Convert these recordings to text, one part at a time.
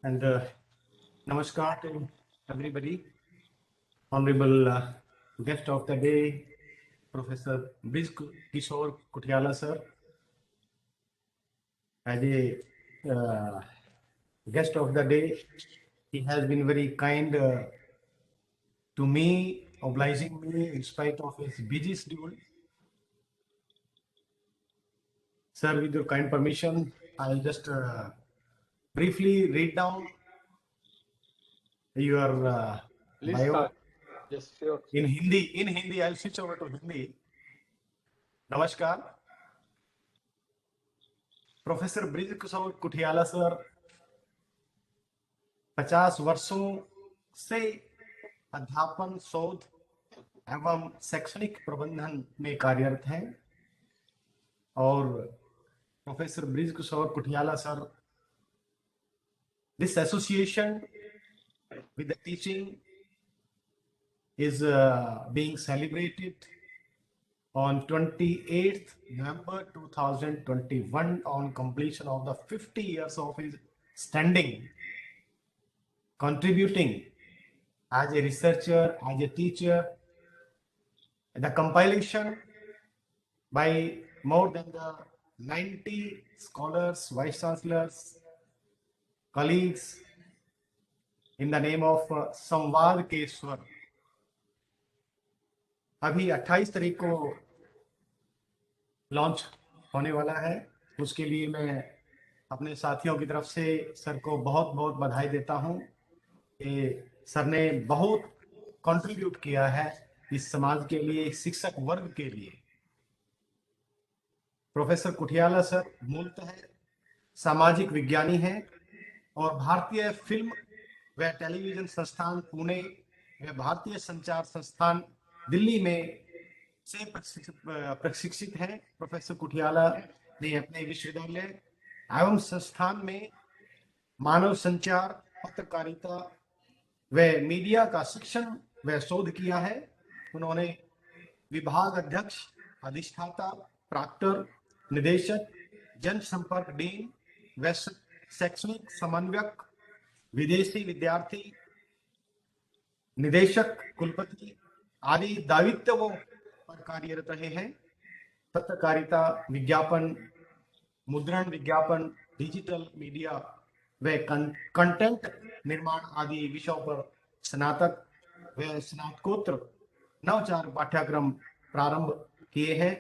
And Namaskar to everybody. Honorable guest of the day, Professor Brij Kishore Kutiala sir. As a guest of the day, he has been very kind to me, obliging me in spite of his busy schedule. Sir, with your kind permission, I'll just briefly read down your Please bio start. Yes, sure. in Hindi. In Hindi, I'll switch over to Hindi. नमस्कार, professor Brij Kishore Kuthiala sir 50 वर्षों से अध्यापन शोध एवं शैक्षणिक प्रबंधन में कार्यरत हैं और professor Brij Kishore Kuthiala sir this association with the teaching is being celebrated on 28th November 2021 on completion of the 50 years of his standing, contributing as a researcher, as a teacher, the compilation by more than the 90 scholars, vice chancellors, colleagues in the name of संवाद के स्वर। अभी 28 तारीख को launch होने वाला है। उसके लिए मैं अपने साथियों की तरफ से सर को बहुत बहुत बधाई देता हूं कि सर ने बहुत कंट्रीब्यूट किया है इस समाज के लिए, शिक्षक वर्ग के लिए। प्रोफेसर कुठियाला सर मूलतः सामाजिक विज्ञानी हैं और भारतीय फिल्म व टेलीविजन संस्थान पुणे व भारतीय संचार संस्थान दिल्ली में से प्रशिक्षित हैं। प्रोफेसर कुठियाला ने अपने विश्वविद्यालय एवं संस्थान में मानव संचार, पत्रकारिता व मीडिया का शिक्षण व शोध किया है। उन्होंने विभाग अध्यक्ष, अधिष्ठाता, प्राक्टर, निदेशक, जनसंपर्क डीन व शैक्षणिक समन्वयक, विदेशी विद्यार्थी निदेशक, कुलपति आदि दायित्वों पर कार्यरत रहे हैं। पत्रकारिता, विज्ञापन, मुद्रण विज्ञापन, डिजिटल मीडिया व कंटेंट निर्माण आदि विषयों पर स्नातक व स्नातकोत्तर नवाचार पाठ्यक्रम प्रारंभ किए हैं।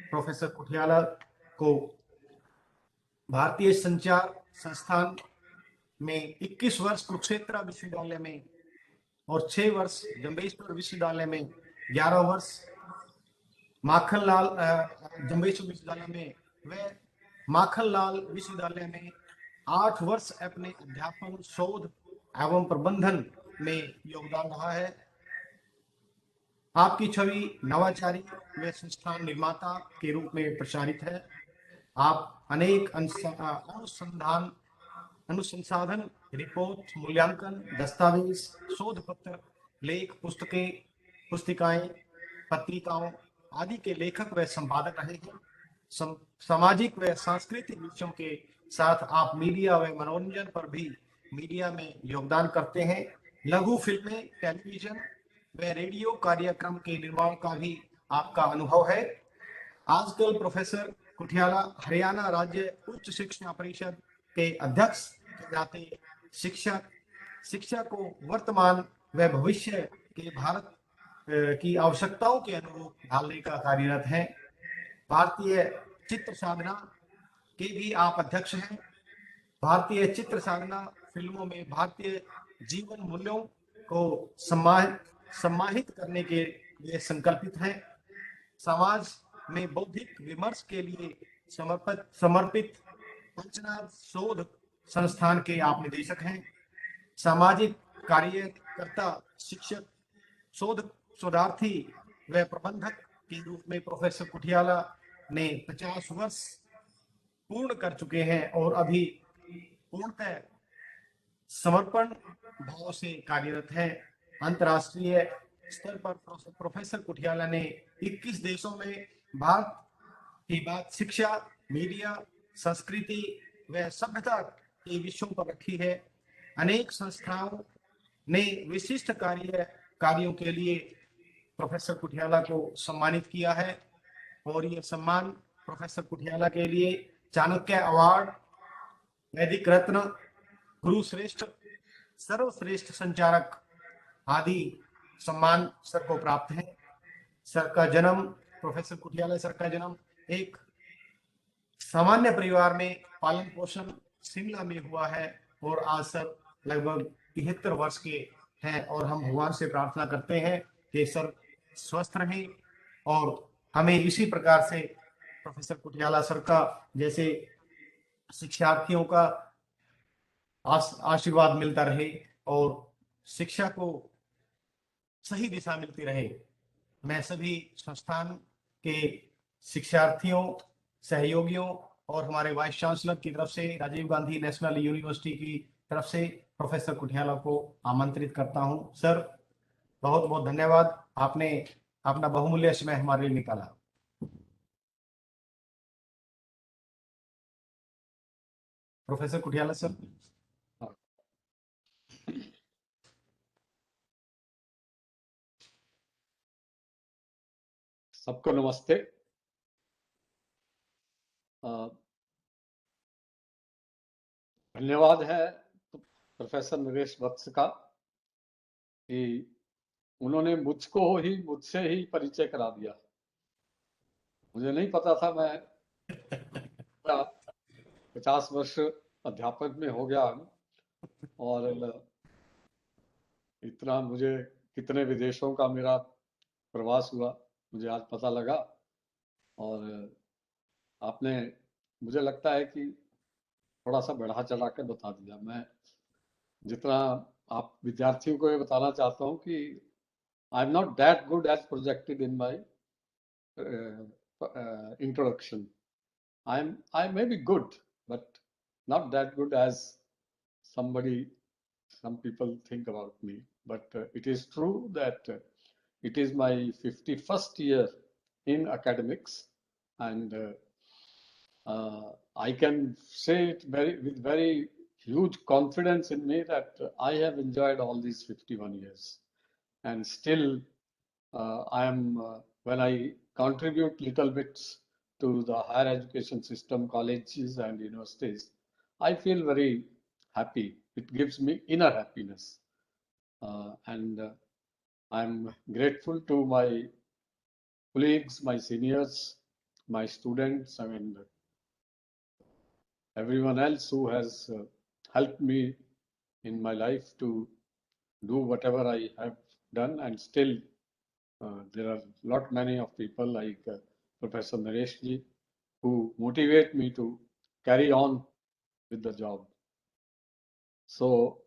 प्रोफेसर कुठियाला को भारतीय संचार संस्थान में 21 वर्ष, कुरुक्षेत्र विश्वविद्यालय में और 6 वर्ष जम्बेश्वर विश्वविद्यालय में, 11 वर्ष माखनलाल जम्बेश्वर विश्वविद्यालय में व माखनलाल विश्वविद्यालय में 8 वर्ष अपने अध्यापन, शोध एवं प्रबंधन में योगदान रहा है। आपकी छवि नवाचारी व संस्थान निर्माता के रूप में प्रसारित है। आप अनेक अनुसंधान, रिपोर्ट, मूल्यांकन, दस्तावेज, शोध पत्र, लेख, पुस्तिकाएं, पत्रिकाओं आदि के लेखक व संपादक रहे हैं। सामाजिक व सांस्कृतिक विषयों के साथ आप मीडिया व मनोरंजन पर भी मीडिया में योगदान करते हैं। लघु फिल्में, टेलीविजन व रेडियो कार्यक्रम के निर्माण का भी आपका अनुभव है। आजकल प्रोफेसर कुठियाला हरियाणा राज्य उच्च शिक्षा परिषद के अध्यक्ष के नाते शिक्षा को वर्तमान व भविष्य के भारत की आवश्यकताओं के अनुरूप ढालने का कार्यरत है। भारतीय चित्र साधना के भी आप अध्यक्ष हैं। भारतीय चित्र साधना फिल्मों में भारतीय जीवन मूल्यों को सम्मानित करने के लिए संकल्पित हैं। समाज में बौद्धिक विमर्श के लिए समर्पित पंचनाद शोध संस्थान के आप निदेशक हैं। सामाजिक कार्यकर्ता, शिक्षक, शोधार्थी व प्रबंधक के रूप में प्रोफेसर कुठियाला ने 50 वर्ष पूर्ण कर चुके हैं और अभी पूर्णतः समर्पण भाव से कार्यरत है। अंतर्राष्ट्रीय स्तर पर प्रोफेसर कुठियाला ने 21 देशों में भारत की बात शिक्षा, मीडिया, संस्कृति व सभ्यता के विषयों पर रखी है। अनेक संस्थाओं ने विशिष्ट कार्यों के लिए प्रोफेसर कुठियाला को सम्मानित किया है और ये सम्मान प्रोफेसर कुठियाला के लिए चाणक्य अवार्ड, वैदिक रत्न, गुरु श्रेष्ठ, सर्वश्रेष्ठ संचारक आदि सम्मान सर को प्राप्त है। सर का जन्म, प्रोफेसर कुठियाला सर का जन्म एक सामान्य परिवार में पालन पोषण शिमला में हुआ है और आज सर लगभग 73 वर्ष के हैं और हम भगवान से प्रार्थना करते हैं कि सर स्वस्थ रहें और हमें इसी प्रकार से प्रोफेसर कुठियाला सर का जैसे शिक्षार्थियों का आशीर्वाद मिलता रहे और शिक्षा को सही दिशा मिलती रहे। मैं सभी संस्थान के शिक्षार्थियों, सहयोगियों और हमारे वाइस चांसलर की तरफ से, राजीव गांधी नेशनल यूनिवर्सिटी की तरफ से प्रोफेसर कुठियाला को आमंत्रित करता हूं। सर, बहुत बहुत धन्यवाद, आपने अपना बहुमूल्य समय हमारे लिए निकाला। Professor Kuthiala sir. सबको नमस्ते। धन्यवाद है प्रोफेसर नरेश वत्स का कि उन्होंने मुझसे ही परिचय करा दिया। मुझे नहीं पता था, मैं 50 वर्ष अध्यापक में हो गया हूँ और इतना मुझे कितने विदेशों का मेरा प्रवास हुआ मुझे आज पता लगा। और आपने, मुझे लगता है कि थोड़ा सा बढ़ा चढ़ा के बता दिया। मैं जितना आप विद्यार्थियों को ये बताना चाहता हूँ कि I am not that good as projected in my introduction. I may be good, but not that good as some people think about me. But it is true that it is my 51st year in academics, and I can say it with very huge confidence in me that I have enjoyed all these 51 years, and still I am when I contribute little bits to the higher education system, colleges and universities, I feel very happy. It gives me inner happiness, and I'm grateful to my colleagues, my seniors, my students, and everyone else who has helped me in my life to do whatever I have done. And still there are not many of people like Professor Naresh ji who motivate me to carry on with the job. So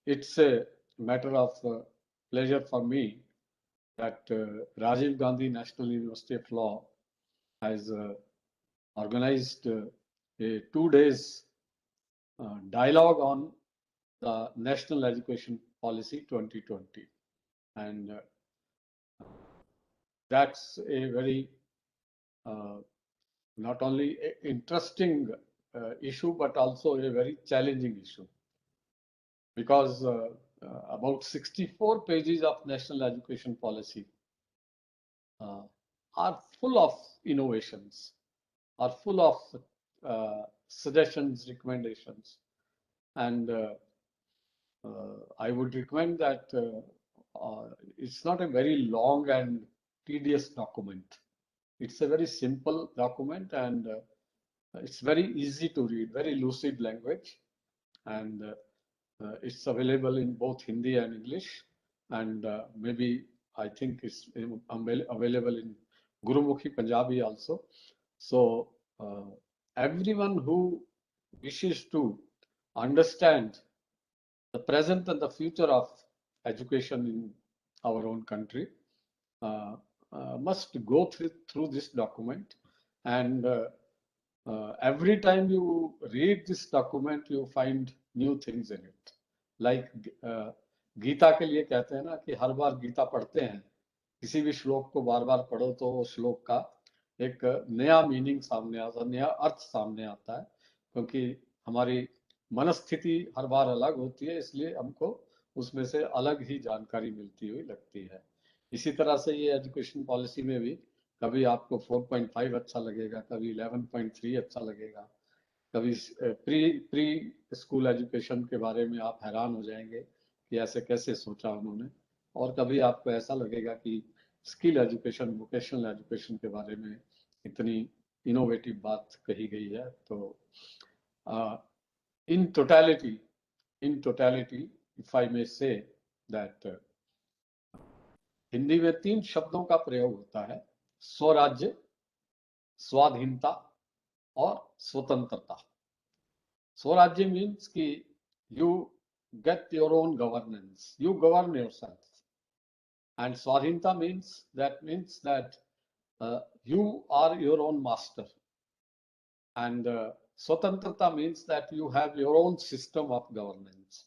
it's a matter of pleasure for me that Rajiv Gandhi National University of Law has organized a 2 days dialogue on the National Education Policy 2020. And that's a very not only interesting issue, but also a very challenging issue, because about 64 pages of national education policy are full of innovations, are full of suggestions, recommendations. And I would recommend that it's not a very long and tedious document. It's a very simple document, and it's very easy to read, very lucid language, and it's available in both Hindi and English, and maybe I think it's available in Gurumukhi Punjabi also. So everyone who wishes to understand the present and the future of education in our own country must go through this document. And every time you read this document, you find new things in it. Like Gita के लिए कहते हैं ना कि हर बार गीता पढ़ते हैं, किसी भी श्लोक को बार बार पढ़ो तो वो श्लोक का एक नया मीनिंग सामने आता है, नया अर्थ सामने आता है, क्योंकि हमारी मनस्थिति हर बार अलग होती है, इसलिए हमको उसमें से अलग ही जानकारी मिलती हुई लगती है। इसी तरह से ये एजुकेशन पॉलिसी में भी कभी आपको 4.5 अच्छा लगेगा, कभी 11.3 अच्छा लगेगा, कभी प्री प्री स्कूल एजुकेशन के बारे में आप हैरान हो जाएंगे कि ऐसे कैसे सोचा उन्होंने, और कभी आपको ऐसा लगेगा कि स्किल एजुकेशन, वोकेशनल एजुकेशन के बारे में इतनी इनोवेटिव बात कही गई है। तो in totality, if I may say that Hindi में 3 शब्दों का प्रयोग होता है: स्वराज्य, स्वाधीनता और स्वतंत्रता। स्वराज्य मीन्स कि you get your own governance, you govern yourself, and स्वाधीनता means that you are your own master, and swatantrata means that you have your own system of governance.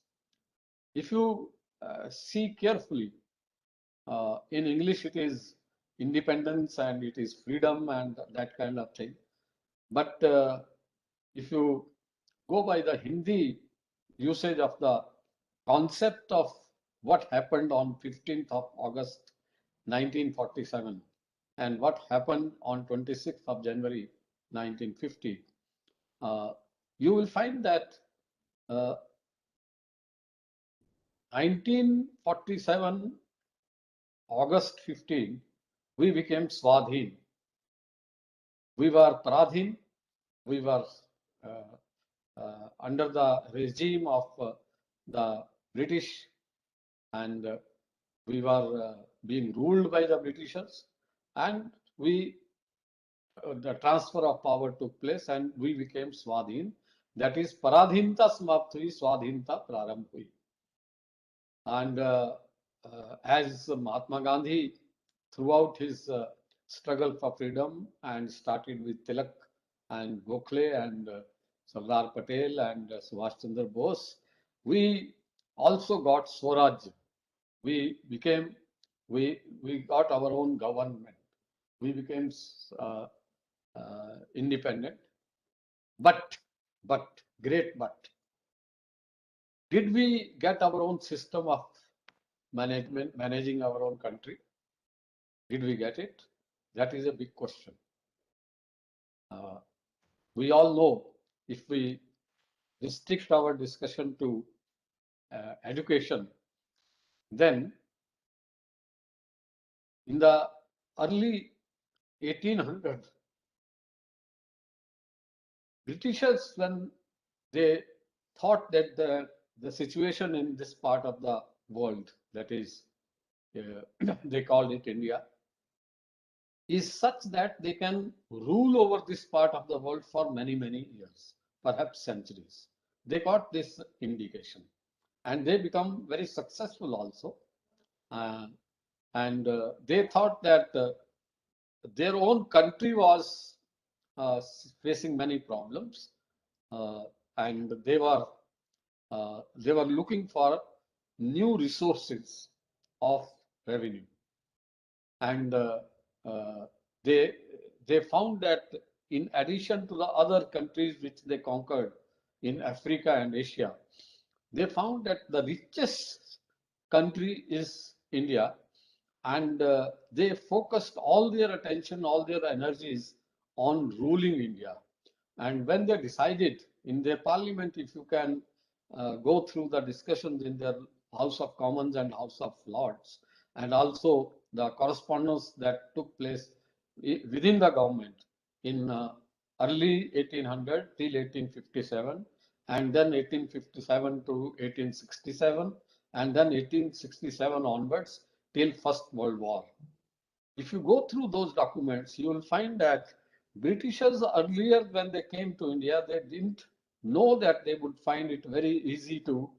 If you see carefully, in English it is independence and it is freedom and that kind of thing. But if you go by the Hindi usage of the concept of what happened on 15th of August 1947 and what happened on 26th of January 1950, you will find that 1947 August 15, we became Swadhin. We were Paradhin. We were under the regime of the British, and we were being ruled by the Britishers, and the transfer of power took place and we became Swadhin. That is, Paradhinta Samapt hui, Swadhinta Prarambh hui. And as Mahatma Gandhi, throughout his struggle for freedom, and started with Tilak and Gokhale and Sardar Patel and Subhash Chandra Bose, we also got Swaraj. We got our own government. We became independent. But, great but, did we get our own system of managing our own country? Did we get it? That is a big question. We all know, if we restrict our discussion to education, then in the early 1800s, Britishers, when they thought that the situation in this part of the world, that is, they called it India, is such that they can rule over this part of the world for many, many years, perhaps centuries. They got this indication and they become very successful also. And they thought that their own country was facing many problems, and they were looking for new resources of revenue. And they found that in addition to the other countries which they conquered in Africa and Asia, they found that the richest country is India, and they focused all their attention, all their energies on ruling India. And when they decided in their parliament, if you can go through the discussions in their House of Commons and House of Lords, and also the correspondence that took place within the government in early 1800 till 1857, and then 1857 to 1867, and then 1867 onwards till First World War. If you go through those documents, you will find that Britishers earlier, when they came to India, they didn't know that they would find it very easy to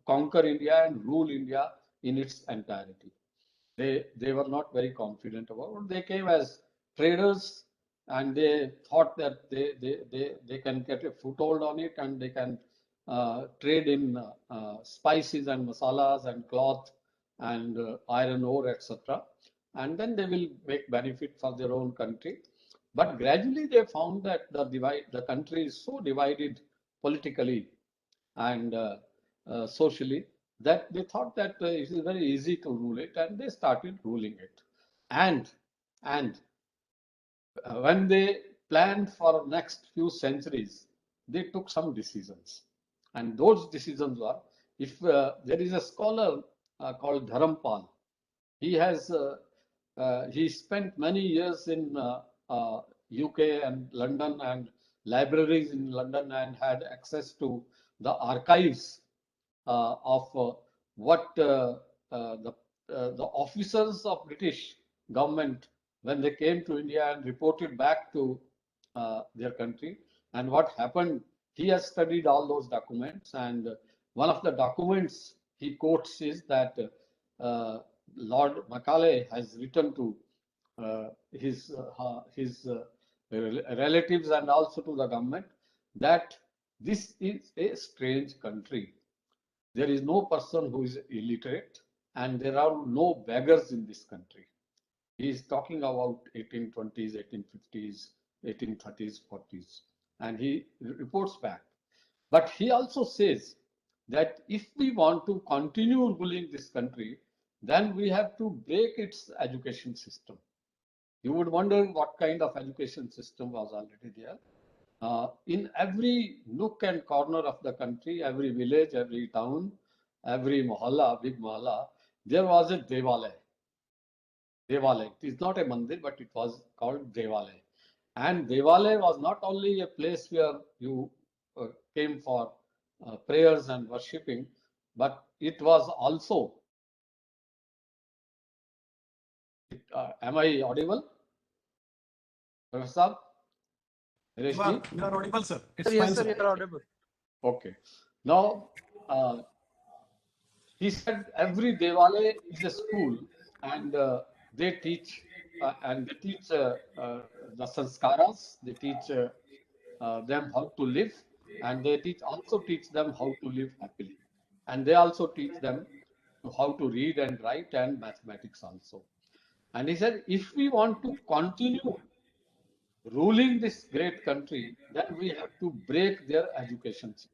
conquer India and rule India in its entirety. They were not very confident about it. They came as traders, and they thought that they can get a foothold on it, and they can trade in spices and masalas and cloth and iron ore, etc. And then they will make benefit for their own country. But gradually they found that the country is so divided politically and socially, that they thought that it is very easy to rule it, and they started ruling it. And when they planned for next few centuries, they took some decisions. And those decisions were, if there is a scholar called Dharampal, he spent many years in UK and London and libraries in London, and had access to the archives of what the officers of British government, when they came to India and reported back to their country, and what happened. He has studied all those documents, and one of the documents he quotes is that Lord Macaulay has written to his relatives and also to the government that this is a strange country. There is no person who is illiterate, and there are no beggars in this country. He is talking about 1820s, 1850s, 1830s, 40s, and he reports back. But he also says that if we want to continue ruling this country, then we have to break its education system. You would wonder what kind of education system was already there. In every nook and corner of the country, every village, every town, every mohalla, big mohalla, there was a Devalaya. Devalaya. It is not a mandir, but it was called Devalaya. And Devalaya was not only a place where you came for prayers and worshipping, but it was also. Am I audible, Professor? You are audible, sir. It's Yes, fine, sir, sir. you are audible. Okay. Now, he said every Devalaya is a school, and they teach the sanskaras. They teach them how to live, and they also teach them how to live happily, and they also teach them how to read and write and mathematics also. And he said, if we want to continue ruling this great country, then we have to break their education system.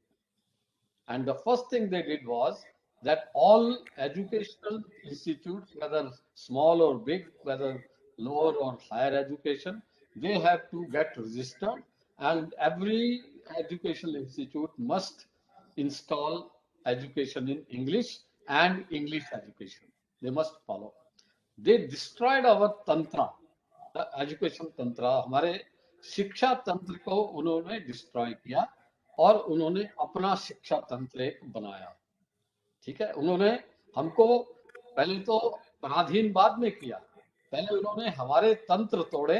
And the first thing they did was that all educational institutes, whether small or big, whether lower or higher education, they have to get registered, and every educational institute must install education in English and English education. They must follow. They destroyed our tantra, the education tantra. हमारे शिक्षा तंत्र को उन्होंने destroy किया और उन्होंने अपना शिक्षा तंत्र एक बनाया. ठीक है, उन्होंने हमको पहले तो पराधीन बाद में किया. पहले उन्होंने हमारे तंत्र तोड़े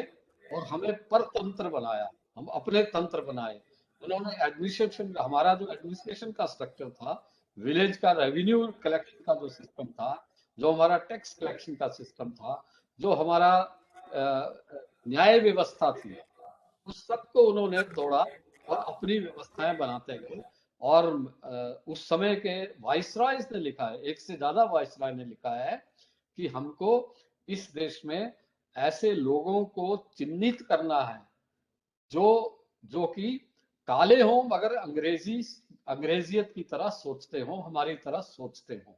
और हमें परतंत्र बनाया. हम अपने तंत्र बनाए. उन्होंने एडमिनिस्ट्रेशन, हमारा जो एडमिनिस्ट्रेशन का स्ट्रक्चर था, विलेज का रेवेन्यू कलेक्शन का जो सिस्टम था, जो हमारा टैक्स कलेक्शन का सिस्टम था, जो हमारा न्याय व्यवस्था थी, उस सबको उन्होंने तोड़ा और अपनी व्यवस्थाएं बनाते गए. और उस समय के वाइसरॉयज ने लिखा है, एक से ज्यादा वाइसरॉय ने लिखा है कि हमको इस देश में ऐसे लोगों को चिन्हित करना है जो कि काले हों मगर अंग्रेजियत की तरह सोचते हों, हमारी तरह सोचते हों,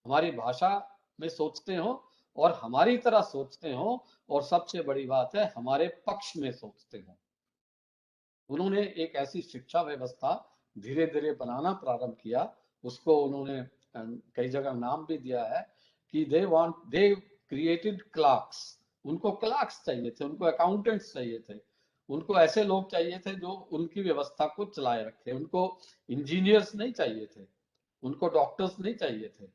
हमारी भाषा में सोचते हों और हमारी तरह सोचते हों, और सबसे बड़ी बात है हमारे पक्ष में सोचते हों. उन्होंने एक ऐसी शिक्षा व्यवस्था धीरे धीरे बनाना प्रारंभ किया. उसको उन्होंने कई जगह नाम भी दिया है कि दे क्रिएटेड क्लार्क्स. उनको क्लार्क्स चाहिए थे, उनको अकाउंटेंट्स चाहिए थे, उनको ऐसे लोग चाहिए थे जो उनकी व्यवस्था को चलाए रखे. उनको इंजीनियर्स नहीं चाहिए थे, उनको डॉक्टर्स नहीं चाहिए थे,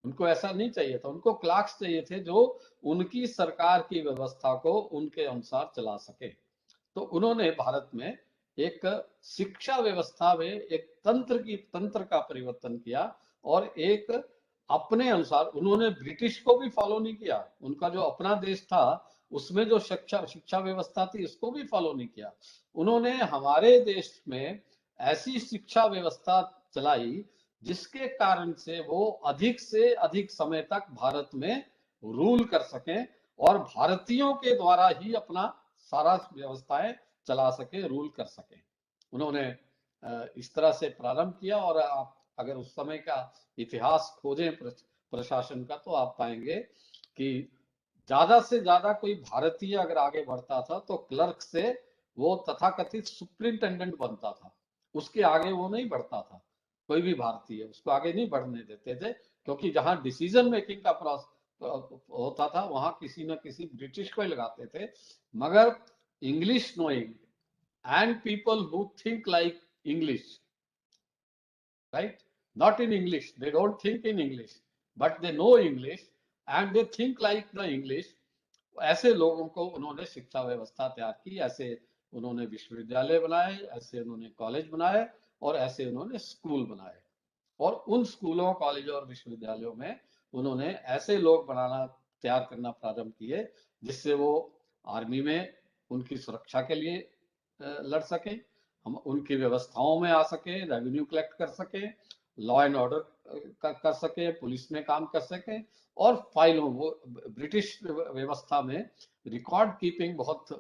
उनको ऐसा नहीं चाहिए था. उनको क्लार्क्स चाहिए थे जो उनकी सरकार की व्यवस्था को उनके अनुसार चला सके. तो उन्होंने भारत में एक शिक्षा व्यवस्था में एक तंत्र का परिवर्तन किया, और एक अपने अनुसार उन्होंने ब्रिटिश को भी फॉलो नहीं किया. उनका जो अपना देश था उसमें जो शिक्षा व्यवस्था थी उसको भी फॉलो नहीं किया. उन्होंने हमारे देश में ऐसी शिक्षा व्यवस्था चलाई जिसके कारण से वो अधिक से अधिक समय तक भारत में रूल कर सकें और भारतीयों के द्वारा ही अपना सारा व्यवस्थाएं चला सके, रूल कर सके. उन्होंने इस तरह से प्रारंभ किया। और आप अगर उस समय का इतिहास खोजें प्रशासन का, तो आप पाएंगे कि ज्यादा से ज्यादा कोई भारतीय अगर आगे बढ़ता था तो क्लर्क से वो तथाकथित सुप्रिंटेंडेंट बनता था, उसके आगे वो नहीं बढ़ता था। कोई भी भारतीय उसको आगे नहीं बढ़ने देते थे, क्योंकि जहां डिसीजन मेकिंग का होता था वहां किसी न किसी ब्रिटिश को ही लगाते थे। मगर English knowing and people who think like English, right? Not in English. They don't think in English, but they know English and they think like the English. ऐसे लोगों को उन्होंने शिक्षा व्यवस्था तैयार की, ऐसे उन्होंने विश्वविद्यालय बनाए, ऐसे उन्होंने कॉलेज बनाए और ऐसे उन्होंने स्कूल बनाए। और उन स्कूलों, कॉलेजों और विश्वविद्यालयों में उन्होंने ऐसे लोग बनाना, तैयार करना प्रारंभ किए जिससे वो आर्मी में उनकी सुरक्षा के लिए लड़ सके, हम उनकी व्यवस्थाओं में आ सके, रेवेन्यू कलेक्ट कर सके, लॉ एंड ऑर्डर कर सके, पुलिस में काम कर सके। और फाइलों, वो ब्रिटिश व्यवस्था में रिकॉर्ड कीपिंग बहुत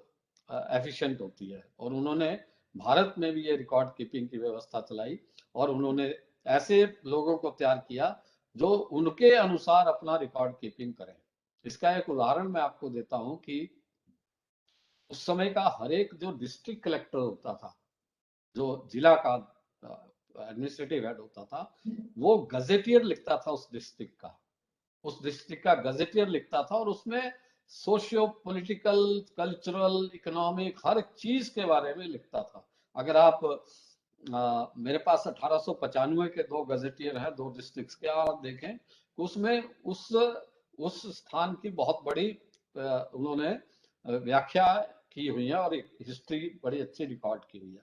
एफिशिएंट होती है, और उन्होंने भारत में भी ये रिकॉर्ड कीपिंग की व्यवस्था चलाई। और उन्होंने ऐसे लोगों को तैयार किया जो उनके अनुसार अपना रिकॉर्ड कीपिंग करें। इसका एक उदाहरण मैं आपको देता हूं कि उस समय का हर एक जो डिस्ट्रिक्ट कलेक्टर होता था, जो जिला का एडमिनिस्ट्रेटिव हेड होता था, वो गजेटियर लिखता था उस डिस्ट्रिक्ट का, उस डिस्ट्रिक्ट का गजेटियर लिखता था। और उसमें सोशियो पॉलिटिकल, कल्चरल, इकोनॉमिक हर चीज के बारे में लिखता था। अगर आप मेरे पास 1895 के दो गजेटियर हैं, दो डिस्ट्रिक्ट्स के, आप देखें तो उसमें उस स्थान की बहुत बड़ी उन्होंने व्याख्या की हुई है और हिस्ट्री बड़ी अच्छी रिकॉर्ड की हुई है।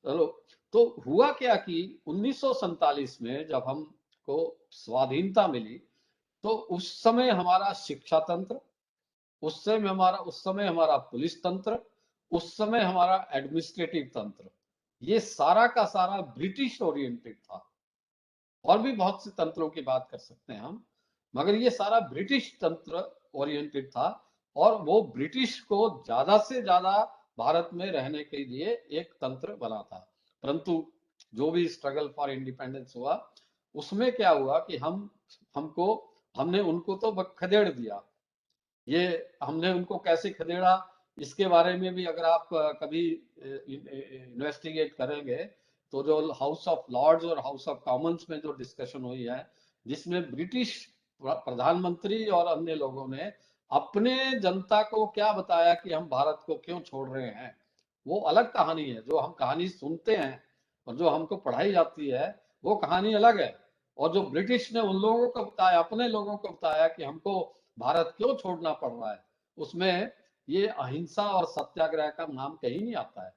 चलो, तो हुआ क्या कि 1947 में जब हमको स्वाधीनता मिली, तो उस समय हमारा शिक्षा तंत्र, उस समय हमारा पुलिस तंत्र, उस समय हमारा एडमिनिस्ट्रेटिव तंत्र, ये सारा का सारा ब्रिटिश ओरिएंटेड था। और भी बहुत से तंत्रों की बात कर सकते हैं हम, मगर ये सारा ब्रिटिश तंत्र ओरिएंटेड था। और वो ब्रिटिश को ज्यादा से ज्यादा भारत में रहने के लिए एक तंत्र बना था। परंतु जो भी स्ट्रगल फॉर इंडिपेंडेंस हुआ, उसमें क्या हुआ कि हमने उनको तो खदेड़ दिया। ये हमने उनको कैसे खदेड़ा, इसके बारे में भी अगर आप कभी इन्वेस्टिगेट करेंगे, तो जो हाउस ऑफ लॉर्ड्स और हाउस ऑफ कॉमन्स में जो डिस्कशन हुई है, जिसमें ब्रिटिश प्रधानमंत्री और अन्य लोगों ने अपने जनता को क्या बताया कि हम भारत को क्यों छोड़ रहे हैं, वो अलग कहानी है। जो हम कहानी सुनते हैं और जो हमको पढ़ाई जाती है, वो कहानी अलग है। और जो ब्रिटिश ने उन लोगों को बताया, अपने लोगों को बताया कि हमको भारत क्यों छोड़ना पड़ रहा है, उसमें ये अहिंसा और सत्याग्रह का नाम कहीं नहीं आता है।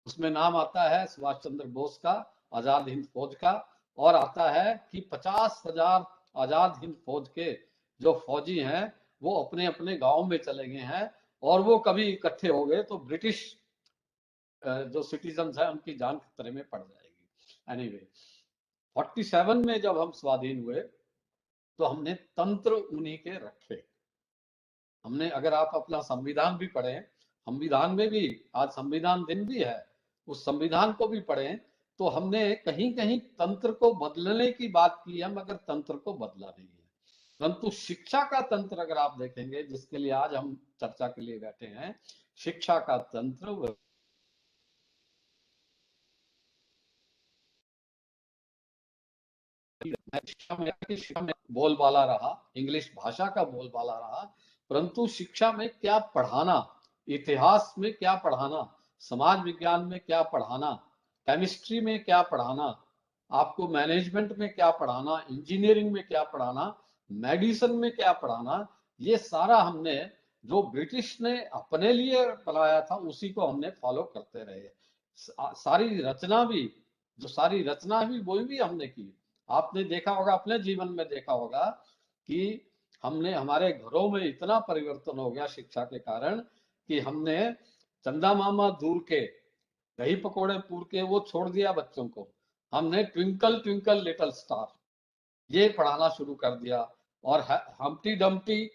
उसमें नाम आता है सुभाष चंद्र बोस का, आजाद हिंद फौज का, और आता है कि 50,000 आजाद हिंद फौज के जो फौजी हैं वो अपने अपने गांव में चले गए हैं, और वो कभी इकट्ठे हो गए तो ब्रिटिश जो सिटीजन है उनकी जान खतरे में पड़ जाएगी। एनीवे, 47 में जब हम स्वाधीन हुए तो हमने तंत्र उन्हीं के रखे। हमने, अगर आप अपना संविधान भी पढ़ें, संविधान में भी, आज संविधान दिन भी है, उस संविधान को भी पढ़ें, तो हमने कहीं कहीं तंत्र को बदलने की बात की है, मगर तंत्र को बदला नहीं है। परंतु शिक्षा का तंत्र अगर आप देखेंगे, जिसके लिए आज हम चर्चा के लिए बैठे हैं, शिक्षा का तंत्र शिक्षा में बोलबाला रहा, इंग्लिश भाषा का बोलबाला रहा। परंतु शिक्षा में क्या पढ़ाना, इतिहास में क्या पढ़ाना, समाज विज्ञान में क्या पढ़ाना, केमिस्ट्री में क्या पढ़ाना, आपको मैनेजमेंट में क्या पढ़ाना, इंजीनियरिंग में क्या पढ़ाना, मेडिसिन में क्या पढ़ाना, ये सारा हमने, जो ब्रिटिश ने अपने लिए बनाया था, उसी को हमने फॉलो करते रहे। सारी रचना भी, जो सारी रचना भी वही भी हमने की। आपने देखा होगा, अपने जीवन में देखा होगा कि हमने, हमारे घरों में इतना परिवर्तन हो गया शिक्षा के कारण कि हमने चंदा मामा दूर के, दही पकोड़े पूर के, वो छोड़ दिया बच्चों को। हमने ट्विंकल ट्विंकल लिटिल स्टार ये पढ़ाना शुरू कर दिया। और हम्टी डम्टी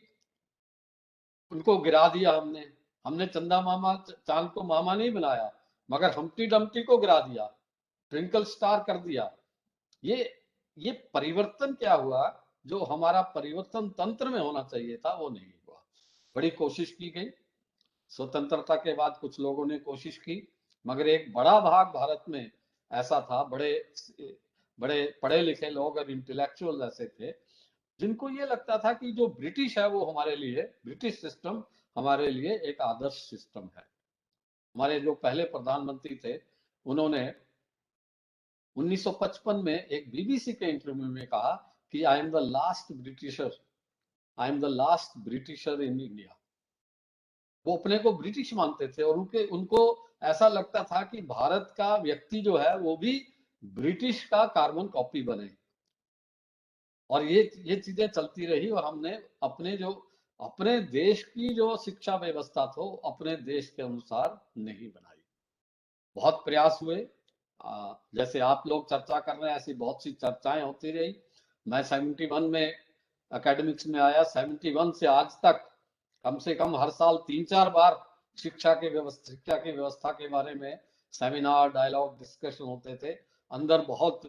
उनको गिरा दिया हमने। हमने चंदा मामा, चांद को मामा नहीं बनाया, मगर हम्टी डम्टी को गिरा दिया। ट्विंकल स्टार कर दिया। ये परिवर्तन क्या हुआ, जो हमारा परिवर्तन तंत्र में होना चाहिए था वो नहीं हुआ। बड़ी कोशिश की गई, स्वतंत्रता के बाद कुछ लोगों ने कोशिश की, मगर एक बड़ा भाग भारत में ऐसा था, बड़े बड़े पढ़े लिखे लोग और इंटेलेक्चुअल ऐसे थे जिनको ये लगता था कि जो ब्रिटिश है वो हमारे लिए, ब्रिटिश सिस्टम हमारे लिए एक आदर्श सिस्टम है। हमारे जो पहले प्रधानमंत्री थे उन्होंने 1955 में एक बीबीसी के इंटरव्यू में कहा कि I am the last britisher, I am the last britisher in India. वो अपने को ब्रिटिश मानते थे और उनको ऐसा लगता था कि भारत का व्यक्ति जो है वो भी ब्रिटिश का कार्बन कॉपी बने। और ये चीजें चलती रही और हमने अपने देश की जो शिक्षा व्यवस्था थी अपने देश के अनुसार नहीं बनाई। बहुत प्रयास हुए, जैसे आप लोग चर्चा कर रहे हैं ऐसी बहुत सी चर्चाएं होती रही। मैं 71 में एकेडमिक्स में आया, 71 से आज तक कम से कम हर साल 3-4 बार शिक्षा की व्यवस्था के बारे में सेमिनार, डायलॉग, डिस्कशन होते थे। अंदर बहुत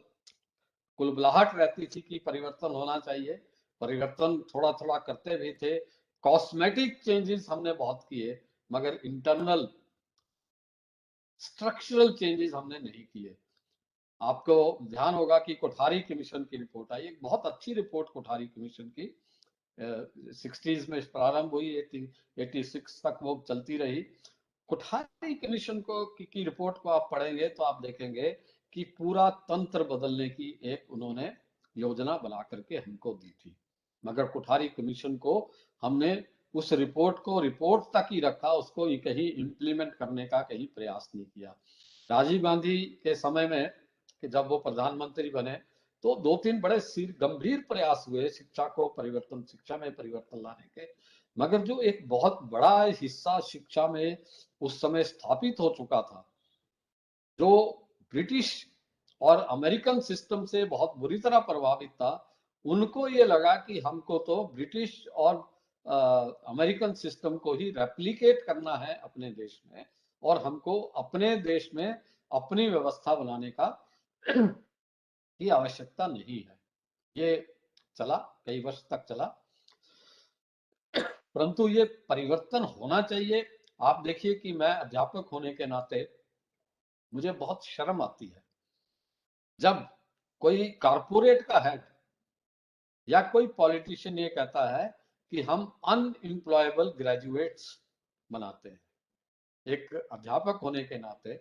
कुलबुलाहट रहती थी कि परिवर्तन होना चाहिए। परिवर्तन थोड़ा थोड़ा करते भी थे, कॉस्मेटिक चेंजेस हमने बहुत किए, मगर इंटरनल स्ट्रक्चरल चेंजेस हमने नहीं किए। आपको ध्यान होगा कि कोठारी कमीशन की रिपोर्ट आई, एक बहुत अच्छी रिपोर्ट कोठारी कमीशन की, 60s में प्रारंभ हुई, 86 तक वो चलती रही। कोठारी कमीशन की रिपोर्ट को आप पढ़ेंगे तो आप देखेंगे कि पूरा तंत्र बदलने की एक उन्होंने योजना बना करके हमको दी थी, मगर कोठारी कमीशन को हमने उस रिपोर्ट को रिपोर्ट तक ही रखा, उसको कहीं इम्प्लीमेंट करने का कहीं प्रयास नहीं किया। राजीव गांधी के समय में कि जब वो प्रधानमंत्री बने तो 2-3 बड़े गंभीर प्रयास हुए शिक्षा में परिवर्तन लाने के, मगर जो एक बहुत बड़ा हिस्सा शिक्षा में उस समय स्थापित हो चुका था, जो ब्रिटिश और अमेरिकन सिस्टम से बहुत बुरी तरह प्रभावित था, उनको ये लगा कि हमको तो ब्रिटिश और अमेरिकन सिस्टम को ही रेप्लिकेट करना है अपने देश में, और हमको अपने देश में अपनी व्यवस्था बनाने का की आवश्यकता नहीं है। ये चला, कई वर्ष तक चला, परंतु ये परिवर्तन होना चाहिए। आप देखिए कि मैं अध्यापक होने के नाते मुझे बहुत शर्म आती है जब कोई कारपोरेट का हेड या कोई पॉलिटिशियन ये कहता है कि हम अनएम्प्लॉयबल ग्रेजुएट्स बनाते हैं। एक अध्यापक होने के नाते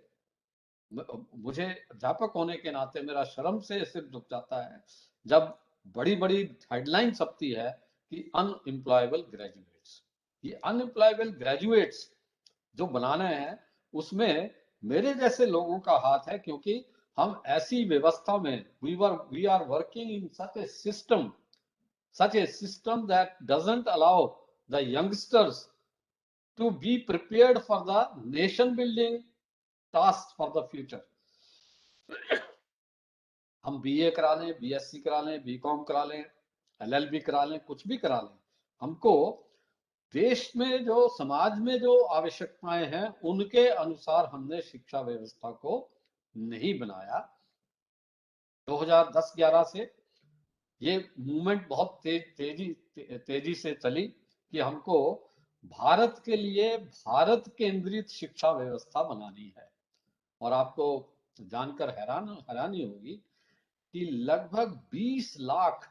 मुझे अध्यापक होने के नाते मेरा शर्म से सिर झुक जाता है जब बड़ी बड़ी हेडलाइन छपती है कि अनएम्प्लॉयबल ग्रेजुएट्स। ये अनएम्प्लॉयबल ग्रेजुएट्स जो बनाने हैं उसमें मेरे जैसे लोगों का हाथ है, क्योंकि हम ऐसी व्यवस्था में we are working in such a system that doesn't allow the youngsters to be prepared for the nation building tasks for the future. हम बीए करा लें, बीएससी करा लें, बीकॉम करा लें, एलएलबी करा लें, कुछ भी करा लें, हमको देश में जो समाज में जो आवश्यकताएं हैं उनके अनुसार हमने शिक्षा व्यवस्था को नहीं बनाया। 2010-11 से ये मूवमेंट बहुत तेजी से चली कि हमको भारत के लिए भारत केंद्रित शिक्षा व्यवस्था बनानी है। और आपको जानकर हैरानी होगी कि लगभग 20 लाख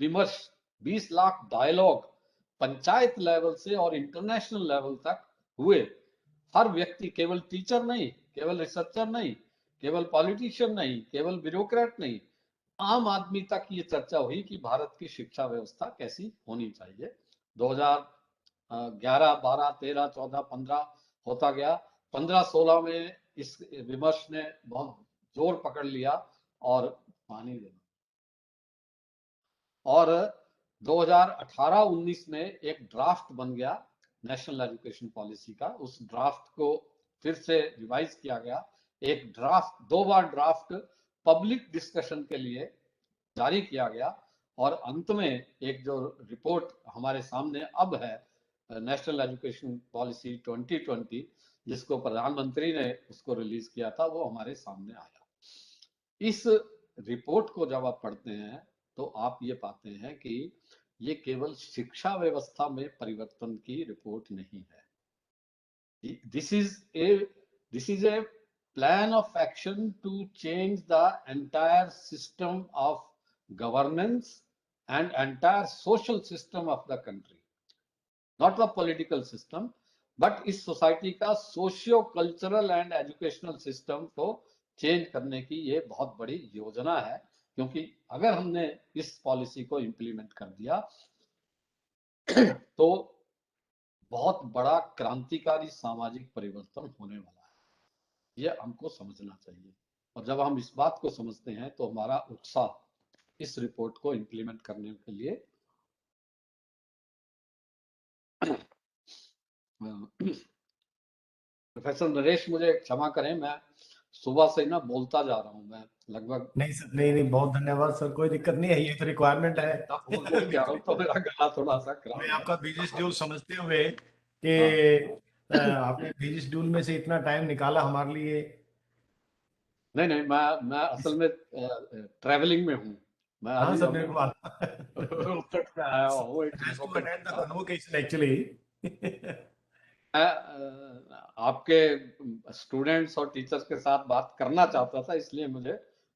विमर्श, 20 लाख डायलॉग पंचायत लेवल से और इंटरनेशनल लेवल तक हुए। हर व्यक्ति, केवल टीचर नहीं, केवल रिसर्चर नहीं, केवल पॉलिटिशियन नहीं, केवल ब्यूरोक्रेट नहीं, आम आदमी तक ये चर्चा हुई कि भारत की शिक्षा व्यवस्था कैसी होनी चाहिए। 2011, 12, 13, 14, 15 होता गया। 15-16 में इस विमर्श ने बहुत जोर पकड़ लिया और पानी देना, और 2018-19 में एक ड्राफ्ट बन गया नेशनल एजुकेशन पॉलिसी का। उस ड्राफ्ट को फिर से रिवाइज किया गया, एक ड्राफ्ट, 2 बार ड्राफ्ट पब्लिक डिस्कशन के लिए जारी किया गया, और अंत में एक जो रिपोर्ट हमारे सामने अब है, नेशनल एजुकेशन पॉलिसी 2020, जिसको प्रधानमंत्री ने उसको रिलीज किया था, वो हमारे सामने आया। इस रिपोर्ट को जब आप पढ़ते हैं तो आप ये पाते हैं कि ये केवल शिक्षा व्यवस्था में परिवर्तन की रिपोर्ट नहीं है. This is a plan of action to change the entire system of governance and entire social system of the country. Not the political system, but इस सोसाइटी का socio cultural and educational system को change करने की ये बहुत बड़ी योजना है. क्योंकि अगर हमने इस पॉलिसी को इम्प्लीमेंट कर दिया तो बहुत बड़ा क्रांतिकारी सामाजिक परिवर्तन होने वाला है. ये हमको समझना चाहिए. और जब हम इस बात को समझते हैं तो हमारा उत्साह इस रिपोर्ट को इम्प्लीमेंट करने के लिए प्रोफेसर नरेश मुझे क्षमा करें, मैं सुबह से ना बोलता जा रहा हूँ. मैं लगभग नहीं सर, नहीं बहुत धन्यवाद सर, कोई दिक्कत नहीं है, ये तो रिक्वायरमेंट है. बोल के आ रहा हूँ तो मेरा गला थोड़ा सा खराब मैं है. आपका बिजी शेड्यूल समझते हुए कि आपने बिजी शेड्यूल में से इतना टाइम निकाला हमारे लिए. नहीं, मैं असल में ट्रेवलिंग में हूँ. मैं हाँ अभी सर, मेरे को रोहतक से आया हुआ हूँ एक has जगह to पे attend the था. convocation actually. मैं आपके स्टूडेंट्स और टीचर्स के साथ बात करना चाहता था, इसलिए मुझे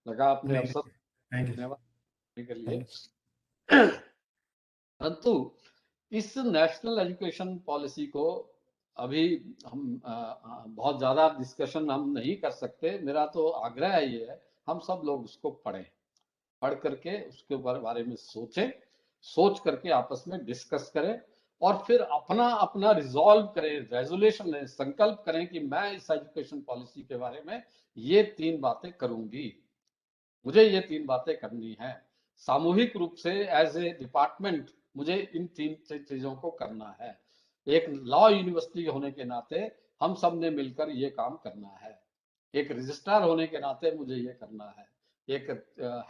लगा आपने नहीं, अवसर थैंक यू, धन्यवाद के लिए. Thank you. परंतु इस नेशनल एजुकेशन पॉलिसी को अभी हम बहुत ज्यादा डिस्कशन हम नहीं कर सकते. मेरा तो आग्रह ये है हम सब लोग उसको पढ़ें, पढ़ करके उसके बारे में सोचें, सोच करके आपस में डिस्कस करें और फिर अपना अपना रिजॉल्व करें, रेजोल्यूशन लें, संकल्प करें कि मैं इस एजुकेशन पॉलिसी के बारे में ये 3 बातें करूंगी, मुझे ये 3 बातें करनी है. सामूहिक रूप से एज ए डिपार्टमेंट मुझे इन 3 चीजों को करना है. एक लॉ यूनिवर्सिटी होने के नाते हम सब ने मिलकर ये काम करना है. एक रजिस्ट्रार होने के नाते मुझे ये करना है. एक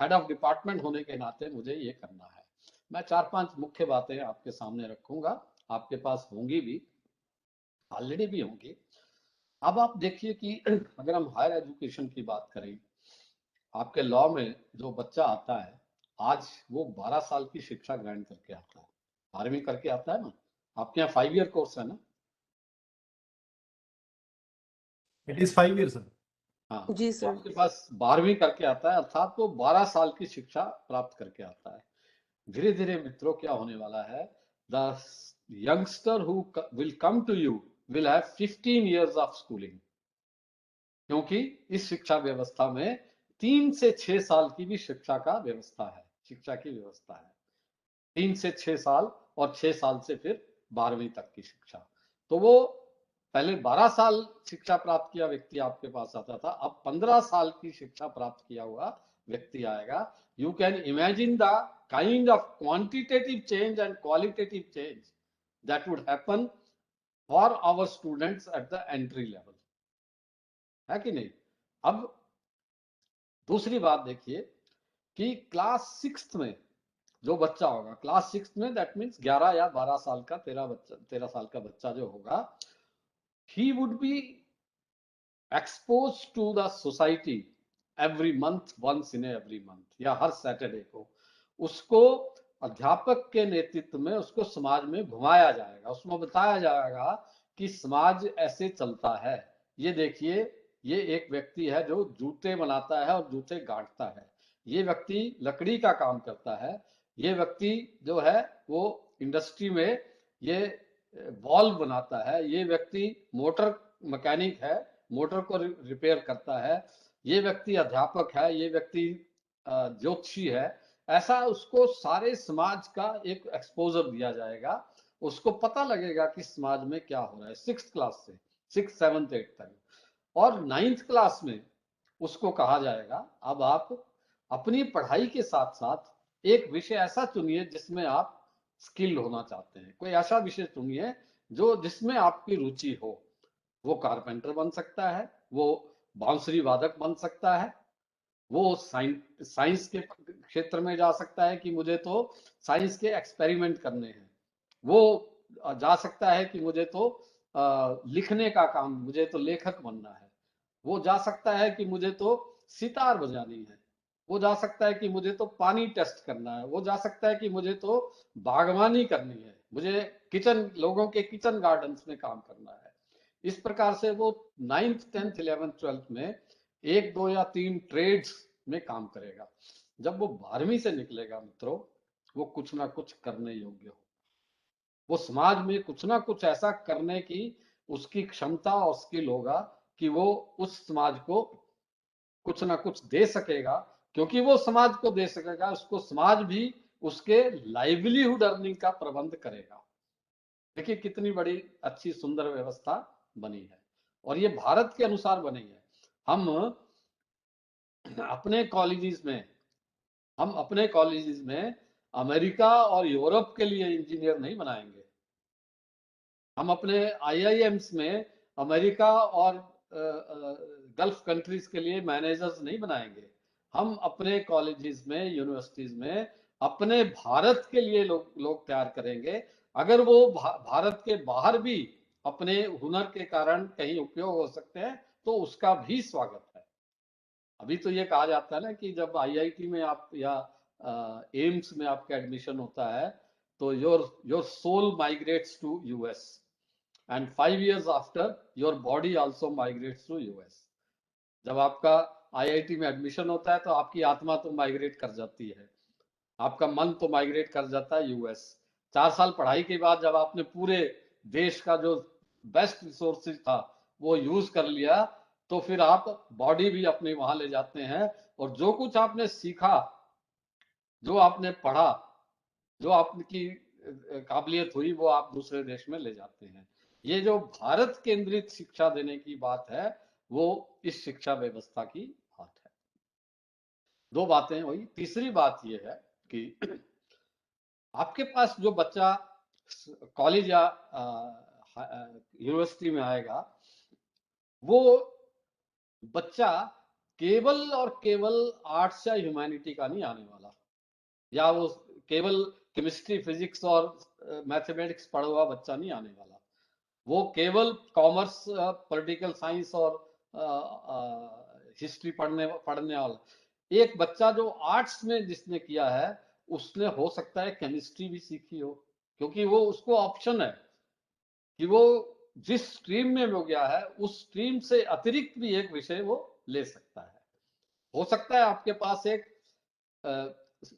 हेड ऑफ डिपार्टमेंट होने के नाते मुझे ये करना है. मैं 4-5 मुख्य बातें आपके सामने रखूंगा, आपके पास होंगी भी, ऑलरेडी भी होंगी. अब आप देखिए कि अगर हम हायर एजुकेशन की बात करें, आपके लॉ में जो बच्चा आता है आज वो 12 साल की शिक्षा ग्रहण करके आता है, 12वीं करके आता है ना. आपके यहाँ 5 ईयर कोर्स है ना? It is 5 years, sir. हाँ, जी तो सर. आपके पास 12वीं करके आता है, अर्थात वो 12 साल की शिक्षा प्राप्त करके आता है. धीरे धीरे मित्रों क्या होने वाला है, the youngster who will come to you will have 15 years of schooling. क्योंकि इस शिक्षा व्यवस्था में 3 से 6 साल की भी शिक्षा का व्यवस्था है, शिक्षा की व्यवस्था है. 3 से 6 साल और 6 साल से फिर 12वीं तक की शिक्षा. तो वो पहले 12 साल शिक्षा प्राप्त किया व्यक्ति आपके पास आता था, अब 15 साल की शिक्षा प्राप्त किया हुआ व्यक्ति आएगा. You can imagine the kind of quantitative change and qualitative change that would happen for our students at the entry level, है कि नहीं? अब दूसरी बात देखिए कि क्लास 6 में जो बच्चा होगा, क्लास 6 में, दैट मीन्स 11 या 12 साल का 13 साल का बच्चा जो होगा, he would be exposed to the society every month, once in every month, या हर सैटरडे को उसको अध्यापक के नेतृत्व में उसको समाज में घुमाया जाएगा, उसमें बताया जाएगा कि समाज ऐसे चलता है. ये देखिए, ये एक व्यक्ति है जो जूते बनाता है और जूते गांठता है, ये व्यक्ति लकड़ी का काम करता है, ये व्यक्ति जो है वो इंडस्ट्री में ये वॉल्व बनाता है, ये व्यक्ति मोटर मैकेनिक है, मोटर को रिपेयर करता है, ये व्यक्ति अध्यापक है, ये व्यक्ति ज्योतिषी है. ऐसा उसको सारे समाज का एक एक्सपोजर दिया जाएगा, उसको पता लगेगा कि समाज में क्या हो रहा है. 6th क्लास से 6th 7th 8th तक. और 9th क्लास में उसको कहा जाएगा अब आप अपनी पढ़ाई के साथ साथ एक विषय ऐसा चुनिए जिसमें आप स्किल होना चाहते हैं. कोई ऐसा विषय चुनिए जो जिसमें आपकी रुचि हो. वो कारपेंटर बन सकता है, वो बांसुरी वादक बन सकता है, वो साइंस के क्षेत्र में जा सकता है कि मुझे तो साइंस के एक्सपेरिमेंट करने हैं, वो जा सकता है कि मुझे तो लिखने का काम, मुझे तो लेखक बनना है, वो जा सकता है कि मुझे तो सितार बजानी है, वो जा सकता है कि मुझे तो पानी टेस्ट करना है, वो जा सकता है कि मुझे तो बागवानी करनी है, मुझे लोगों के किचन गार्डन्स में काम करना है। इस प्रकार से वो 9th 10th 11th 12th में 1 2 या 3 ट्रेड्स में काम करेगा। जब वो 12वीं से निकलेगा मित्रों, वो कुछ ना कुछ करने योग्य हो, वो समाज में कुछ ना कुछ ऐसा करने की उसकी क्षमता और स्किल होगा कि वो उस समाज को कुछ ना कुछ दे सकेगा। क्योंकि वो समाज को दे सकेगा, उसको समाज भी उसके लाइवलीहुड अर्निंग का प्रबंध करेगा। देखिए कितनी बड़ी अच्छी सुंदर व्यवस्था बनी है, और ये भारत के अनुसार बनी है। हम अपने कॉलेजेस में अमेरिका और यूरोप के लिए इंजीनियर नहीं बनाएंगे। हम अपने आईआईएम्स में अमेरिका और गल्फ कंट्रीज के लिए मैनेजर्स नहीं बनाएंगे। हम अपने कॉलेजेस में, यूनिवर्सिटीज में अपने भारत के लिए लोग तैयार करेंगे। अगर वो भारत के बाहर भी अपने हुनर के कारण कहीं उपयोग हो सकते हैं तो उसका भी स्वागत है। अभी तो ये कहा जाता है ना कि जब आईआईटी में आप या एम्स में आपका एडमिशन होता है तो your soul migrates to US and 5 years after your body also migrates to US। जब आपका आईआईटी में एडमिशन होता है तो आपकी आत्मा तो माइग्रेट कर जाती है, आपका मन तो माइग्रेट कर जाता है यूएस। 4 साल पढ़ाई के बाद जब आपने पूरे देश का जो बेस्ट रिसोर्सेज था वो यूज कर लिया तो फिर आप बॉडी भी अपनी वहां ले जाते हैं, और जो कुछ आपने सीखा, जो आपने पढ़ा, जो आपकी काबिलियत हुई वो आप दूसरे देश में ले जाते हैं। ये जो भारत केंद्रित शिक्षा देने की बात है वो इस शिक्षा व्यवस्था की बात है। दो बातें हुई। तीसरी बात ये है कि आपके पास जो बच्चा कॉलेज या यूनिवर्सिटी में आएगा, वो बच्चा केवल और केवल आर्ट्स या ह्यूमैनिटी का नहीं आने वाला, या वो केवल केमिस्ट्री फिजिक्स और मैथमेटिक्स पढ़ा हुआ बच्चा नहीं आने वाला, वो केवल कॉमर्स पॉलिटिकल साइंस और हिस्ट्री पढ़ने वाला। एक बच्चा जो आर्ट्स में जिसने किया है उसने हो सकता है केमिस्ट्री भी सीखी हो, क्योंकि वो उसको ऑप्शन है कि वो जिस स्ट्रीम में वो गया है उस स्ट्रीम से अतिरिक्त भी एक विषय वो ले सकता है। हो सकता है आपके पास एक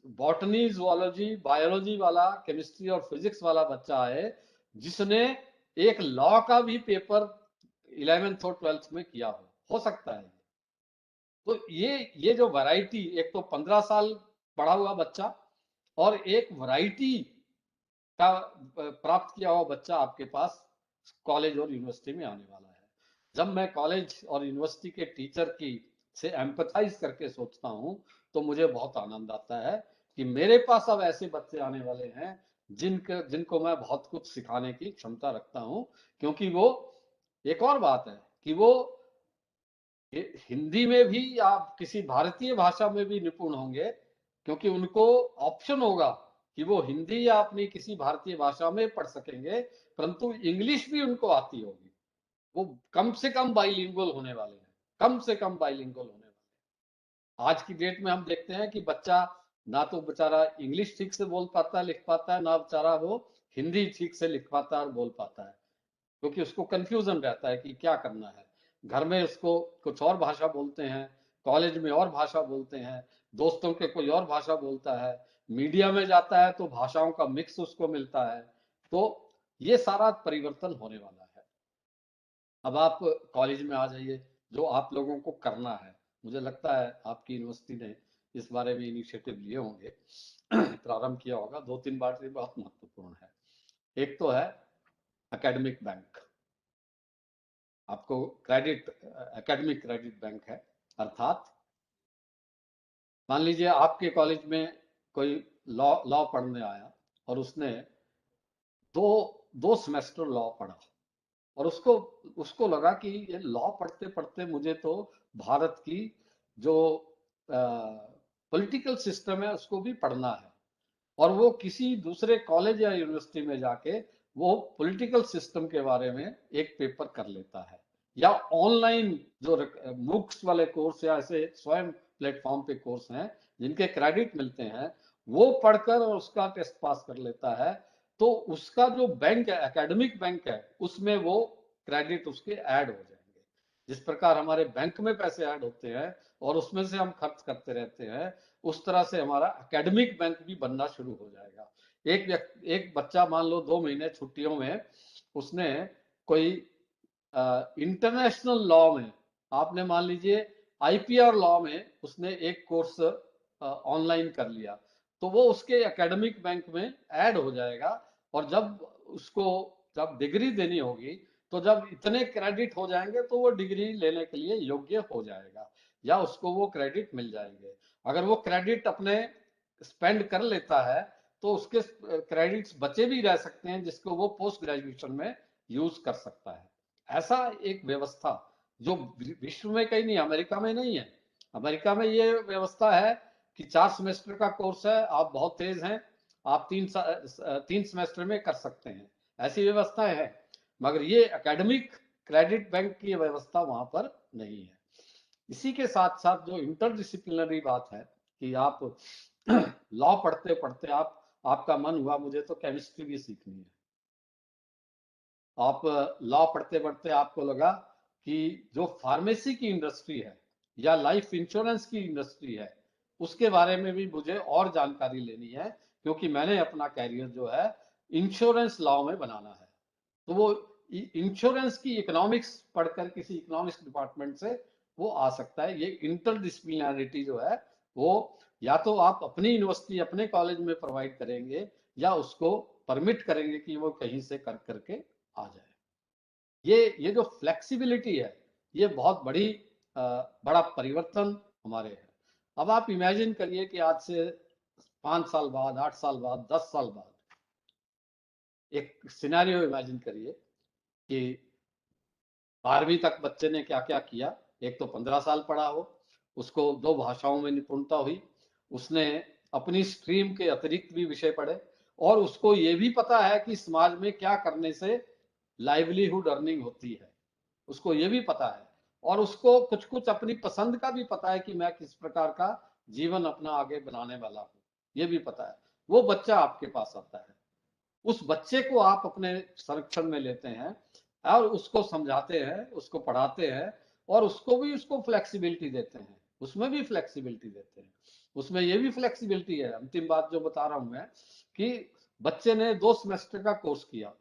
बॉटनी, जूलॉजी, बायोलॉजी वाला, केमिस्ट्री और फिजिक्स वाला बच्चा है जिसने एक लॉ का भी पेपर 11th और 12th में किया हो सकता है। तो ये जो वैरायटी, एक तो 15 साल पढ़ा हुआ बच्चा और एक वैरायटी का प्राप्त किया हुआ बच्चा आपके पास कॉलेज और यूनिवर्सिटी में आने वाला है। जब मैं कॉलेज और यूनिवर्सिटी के टीचर की से एम्पथाइज करके सोचता हूँ तो मुझे बहुत आनंद आता है कि मेरे पास अब ऐसे बच्चे आने वाले हैं जिनको मैं बहुत कुछ सिखाने की क्षमता रखता हूँ। क्योंकि वो, एक और बात है कि वो हिंदी में भी या किसी भारतीय भाषा में भी निपुण होंगे, क्योंकि उनको ऑप्शन होगा कि वो हिंदी या अपनी किसी भारतीय भाषा में पढ़ सकेंगे, परंतु इंग्लिश भी उनको आती होगी। वो कम से कम बाइलिंगुअल होने वाले हैं, कम से कम बाइलिंगुअल होने वाले हैं। आज की डेट में हम देखते हैं कि बच्चा ना तो बेचारा इंग्लिश ठीक से बोल पाता है, लिख पाता है, ना बेचारा वो हिंदी ठीक से लिख पाता है और बोल पाता है, क्योंकि उसको कंफ्यूजन रहता है कि क्या करना है। घर में उसको कुछ और भाषा बोलते हैं, कॉलेज में और भाषा बोलते हैं, दोस्तों के कोई और भाषा बोलता है, मीडिया में जाता है तो भाषाओं का मिक्स उसको मिलता है। तो ये सारा परिवर्तन होने वाला है। अब आप कॉलेज में आ जाइए, जो आप लोगों को करना है, मुझे लगता है आपकी यूनिवर्सिटी ने इस बारे में इनिशिएटिव लिए होंगे, प्रारंभ किया होगा। 2-3 बात ये बहुत महत्वपूर्ण है। एक तो है एकेडमिक बैंक। आपको एकेडमिक क्रेडिट बैंक है, अर्थात मान लीजिए आपके कॉलेज में कोई लॉ पढ़ने आया और उसने दो सेमेस्टर लॉ पढ़ा, और उसको लगा कि ये लॉ पढ़ते पढ़ते मुझे तो भारत की जो पॉलिटिकल सिस्टम है उसको भी पढ़ना है, और वो किसी दूसरे कॉलेज या यूनिवर्सिटी में जाके वो पॉलिटिकल सिस्टम के बारे में एक पेपर कर लेता है, या ऑनलाइन जो मूक्स वाले कोर्स या ऐसे स्वयं प्लेटफॉर्म पे कोर्स हैं जिनके क्रेडिट मिलते हैं, वो पढ़कर और उसका टेस्ट पास कर लेता है, तो उसका जो बैंक है, एकेडमिक बैंक है, उसमें वो क्रेडिट उसके ऐड हो जाएंगे। जिस प्रकार हमारे बैंक में पैसे ऐड होते हैं और उसमें से हम खर्च करते रहते हैं, उस तरह से हमारा एकेडमिक बैंक भी बनना शुरू हो जाएगा। एक बच्चा मान लो 2 महीने छुट्टियों में उसने कोई इंटरनेशनल लॉ में, आपने मान लीजिए आईपीआर लॉ में उसने एक कोर्स ऑनलाइन कर लिया, तो वो उसके एकेडमिक बैंक में ऐड हो जाएगा। और जब उसको जब डिग्री देनी होगी, तो जब इतने क्रेडिट हो जाएंगे तो वो डिग्री लेने के लिए योग्य हो जाएगा, या उसको वो क्रेडिट मिल जाएंगे। अगर वो क्रेडिट अपने स्पेंड कर लेता है तो उसके क्रेडिट्स बचे भी रह सकते हैं, जिसको वो पोस्ट ग्रेजुएशन में यूज कर सकता है। ऐसा एक व्यवस्था जो विश्व में कहीं नहीं, अमेरिका में नहीं है। अमेरिका में ये व्यवस्था है कि 4 सेमेस्टर का कोर्स है, आप बहुत तेज हैं, आप 3 सेमेस्टर में कर सकते हैं, ऐसी व्यवस्थाएं है। मगर ये एकेडमिक क्रेडिट बैंक की व्यवस्था वहां पर नहीं है। इसी के साथ साथ जो इंटरडिसिप्लिनरी बात है कि आप लॉ पढ़ते पढ़ते आपका मन हुआ मुझे तो केमिस्ट्री भी सीखनी है, आप लॉ पढ़ते पढ़ते आपको लगा कि जो फार्मेसी की इंडस्ट्री है या लाइफ इंश्योरेंस की इंडस्ट्री है, उसके बारे में भी मुझे और जानकारी लेनी है, क्योंकि मैंने अपना कैरियर जो है इंश्योरेंस लॉ में बनाना है। तो वो इंश्योरेंस की इकोनॉमिक्स पढ़कर किसी इकोनॉमिक्स डिपार्टमेंट से वो आ सकता है। ये इंटरडिसिप्लिनरिटी जो है वो या तो आप अपनी यूनिवर्सिटी अपने कॉलेज में प्रोवाइड करेंगे, या उसको परमिट करेंगे कि वो कहीं से कर करके आ जाए। ये जो फ्लेक्सिबिलिटी है, ये बहुत बड़ा परिवर्तन हमारे है। अब आप इमेजिन करिए कि आज से 5 साल बाद, 8 साल बाद, 10 साल बाद एक सिनेरियो इमेजिन करिए कि 12वीं तक बच्चे ने क्या क्या किया। एक तो 15 साल पढ़ा हो, उसको 2 भाषाओं में निपुणता हुई, उसने अपनी स्ट्रीम के अतिरिक्त भी विषय पढ़े, और उसको ये भी पता है कि समाज में क्या करने से लाइवलीहुड अर्निंग होती है, उसको ये भी पता है। और उसको कुछ कुछ अपनी पसंद का भी पता है कि मैं किस प्रकार का जीवन अपना आगे बनाने वाला हूँ, ये भी पता है। वो बच्चा आपके पास आता है, उस बच्चे को आप अपने संरक्षण में लेते हैं और उसको समझाते हैं, उसको पढ़ाते हैं, और उसको फ्लेक्सिबिलिटी देते हैं, उसमें भी फ्लेक्सिबिलिटी देते हैं। उसमें ये भी फ्लेक्सिबिलिटी है, अंतिम बात जो बता रहा हूं मैं, कि बच्चे ने 2 सेमेस्टर का कोर्स किया,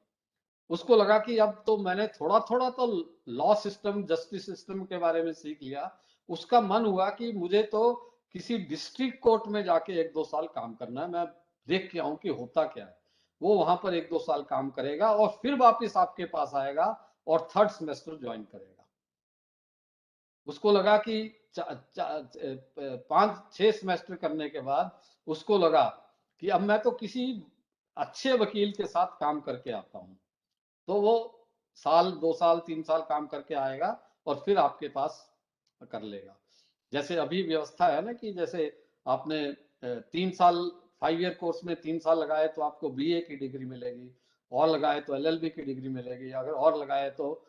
उसको लगा कि अब तो मैंने थोड़ा थोड़ा तो लॉ सिस्टम, जस्टिस सिस्टम के बारे में सीख लिया। उसका मन हुआ कि मुझे तो किसी डिस्ट्रिक्ट कोर्ट में जाके 1-2 साल काम करना है, मैं देख के आऊं कि होता क्या है। वो वहां पर 1-2 साल काम करेगा और फिर वापस आपके पास आएगा और 3rd सेमेस्टर ज्वाइन करेगा। उसको लगा कि 5-6 सेमेस्टर करने के बाद उसको लगा कि अब मैं तो किसी अच्छे वकील के साथ काम करके आता हूं। तो वो साल, 2 साल, 3 साल काम करके आएगा और फिर आपके पास कर लेगा। जैसे अभी व्यवस्था है ना कि जैसे आपने 3 साल 5 ईयर कोर्स में 3 साल लगाए तो आपको बीए की डिग्री मिलेगी, और लगाए तो एलएलबी की डिग्री मिलेगी, अगर और लगाए तो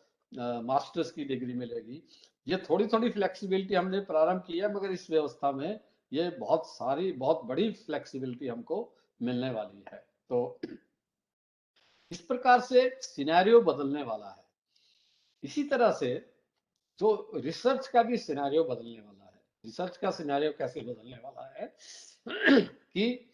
मास्टर्स की डिग्री मिलेगी। ये थोड़ी थोड़ी फ्लेक्सिबिलिटी हमने प्रारंभ की है, मगर इस व्यवस्था में ये बहुत बड़ी फ्लेक्सिबिलिटी हमको मिलने वाली है। तो इस प्रकार से सिनेरियो बदलने वाला है। इसी तरह से जो रिसर्च का भी सिनेरियो बदलने वाला है। रिसर्च का सिनेरियो कैसे बदलने वाला है कि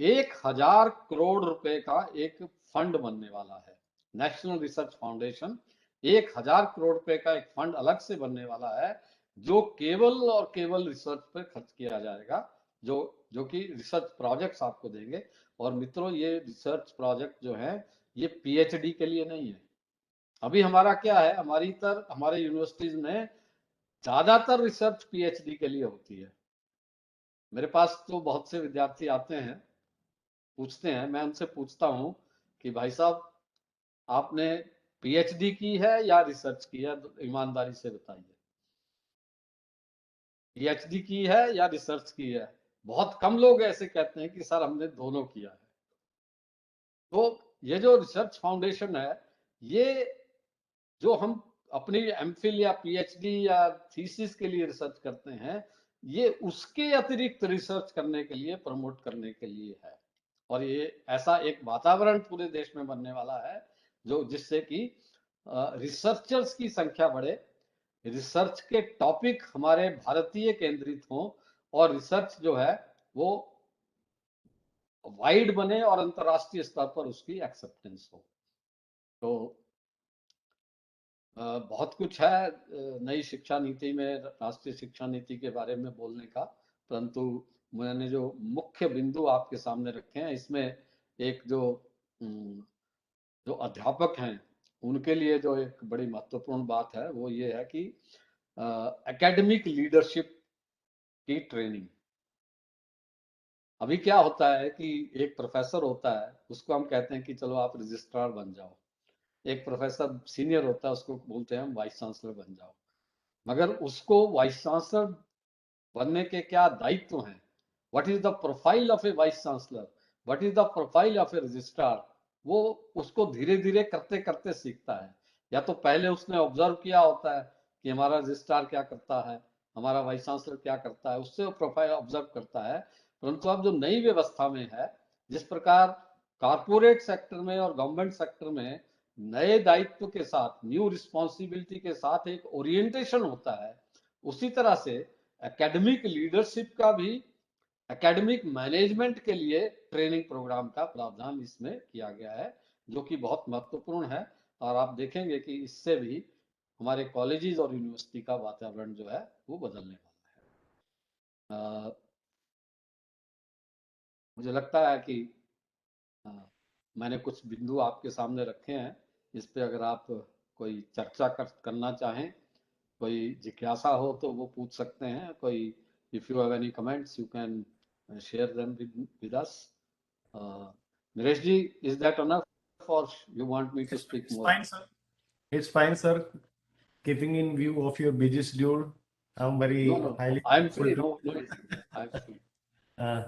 1000 करोड़ रुपए का एक फंड बनने वाला है। नेशनल रिसर्च फाउंडेशन, 1000 करोड़ रुपए का एक फंड अलग से बनने वाला है, जो केवल और केवल रिसर्च पर खर्च किया जाएगा, जो कि रिसर्च प्रोजेक्ट्स आपको देंगे। और मित्रों, ये रिसर्च प्रोजेक्ट जो है ये पीएचडी के लिए नहीं है। अभी हमारा क्या है, हमारे यूनिवर्सिटीज में ज्यादातर रिसर्च पीएचडी के लिए होती है। मेरे पास तो बहुत से विद्यार्थी आते हैं, पूछते हैं, मैं उनसे पूछता हूं कि भाई साहब आपने पीएचडी की है या रिसर्च की है, ईमानदारी से बताइए। पीएचडी की है या रिसर्च की है? बहुत कम लोग ऐसे कहते हैं कि सर हमने दोनों किया है। तो ये जो रिसर्च फाउंडेशन है, ये जो हम अपनी एमफिल या पीएचडी या थीसिस के लिए रिसर्च करते हैं, ये उसके अतिरिक्त रिसर्च करने के लिए, प्रमोट करने के लिए है। और ये ऐसा एक वातावरण पूरे देश में बनने वाला है जो जिससे कि रिसर्चर्स की संख्या बढ़े, रिसर्च के टॉपिक हमारे भारतीय केंद्रित हों और रिसर्च जो है वो वाइड बने और अंतर्राष्ट्रीय स्तर पर उसकी एक्सेप्टेंस हो। तो बहुत कुछ है नई शिक्षा नीति में, राष्ट्रीय शिक्षा नीति के बारे में बोलने का, परंतु मैंने जो मुख्य बिंदु आपके सामने रखे हैं इसमें एक जो अध्यापक हैं उनके लिए जो एक बड़ी महत्वपूर्ण बात है वो ये है कि एकेडमिक लीडरशिप की ट्रेनिंग। अभी क्या होता है कि एक प्रोफेसर होता है, उसको हम कहते हैं कि चलो आप रजिस्ट्रार बन जाओ। एक प्रोफेसर सीनियर होता है, उसको बोलते हैं हम वाइस चांसलर बन जाओ। मगर उसको वाइस चांसलर बनने के क्या दायित्व हैं, what is the profile of A vice chancellor, what is the profile of A registrar, वो उसको धीरे धीरे करते करते सीखता है। या तो पहले उसने ऑब्जर्व किया होता है कि हमारा रजिस्ट्रार क्या करता है, हमारा वाइस चांसलर क्या करता है, उससे वो प्रोफाइल ऑब्जर्व करता है। परंतु अब जो नई व्यवस्था में है, जिस प्रकार कारपोरेट सेक्टर में और गवर्नमेंट सेक्टर में नए दायित्व के साथ, न्यू रिस्पॉन्सिबिलिटी के साथ एक ओरिएंटेशन होता है, उसी तरह से एकेडमिक लीडरशिप का भी, एकेडमिक मैनेजमेंट के लिए ट्रेनिंग प्रोग्राम का प्रावधान इसमें किया गया है, जो कि बहुत महत्वपूर्ण है। और आप देखेंगे कि इससे भी हमारे कॉलेजेस और यूनिवर्सिटी का वातावरण जो है वो बदलने वाला है। मुझे लगता है कि मैंने कुछ बिंदु आपके सामने रखे हैं, इस पे अगर आप कोई चर्चा करना चाहें, कोई जिज्ञासा हो तो वो पूछ सकते हैं। कोई if you have any comments you can share them with us. Naresh ji, is that enough or you want me to speak It's more? fine, sir. It's fine, sir. Keeping in view of your busy schedule, I'm very No, no, highly I am grateful free. to No, no issue. I am free.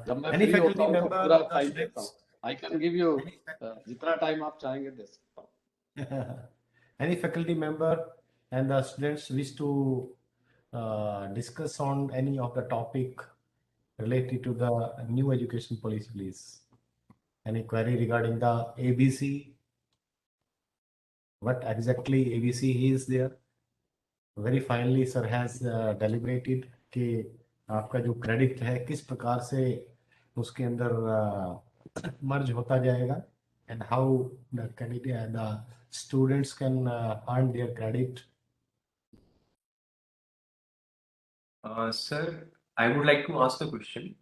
जब मैं any free होता faculty हूँ तो member पूरा or the time देता हूँ। students. I can give you Any, जितना time आप चाहेंगे दे सकता हूँ। any faculty member and the students wish to discuss on any of the topic related to the new education policy, please. Any query regarding the ABC? What exactly ABC is there? Very finely sir has deliberated कि आपका जो credit है किस प्रकार से उसके अंदर मर्ज होता जाएगा and how the candidate the students can earn their credit. Sir, I would like to ask a question.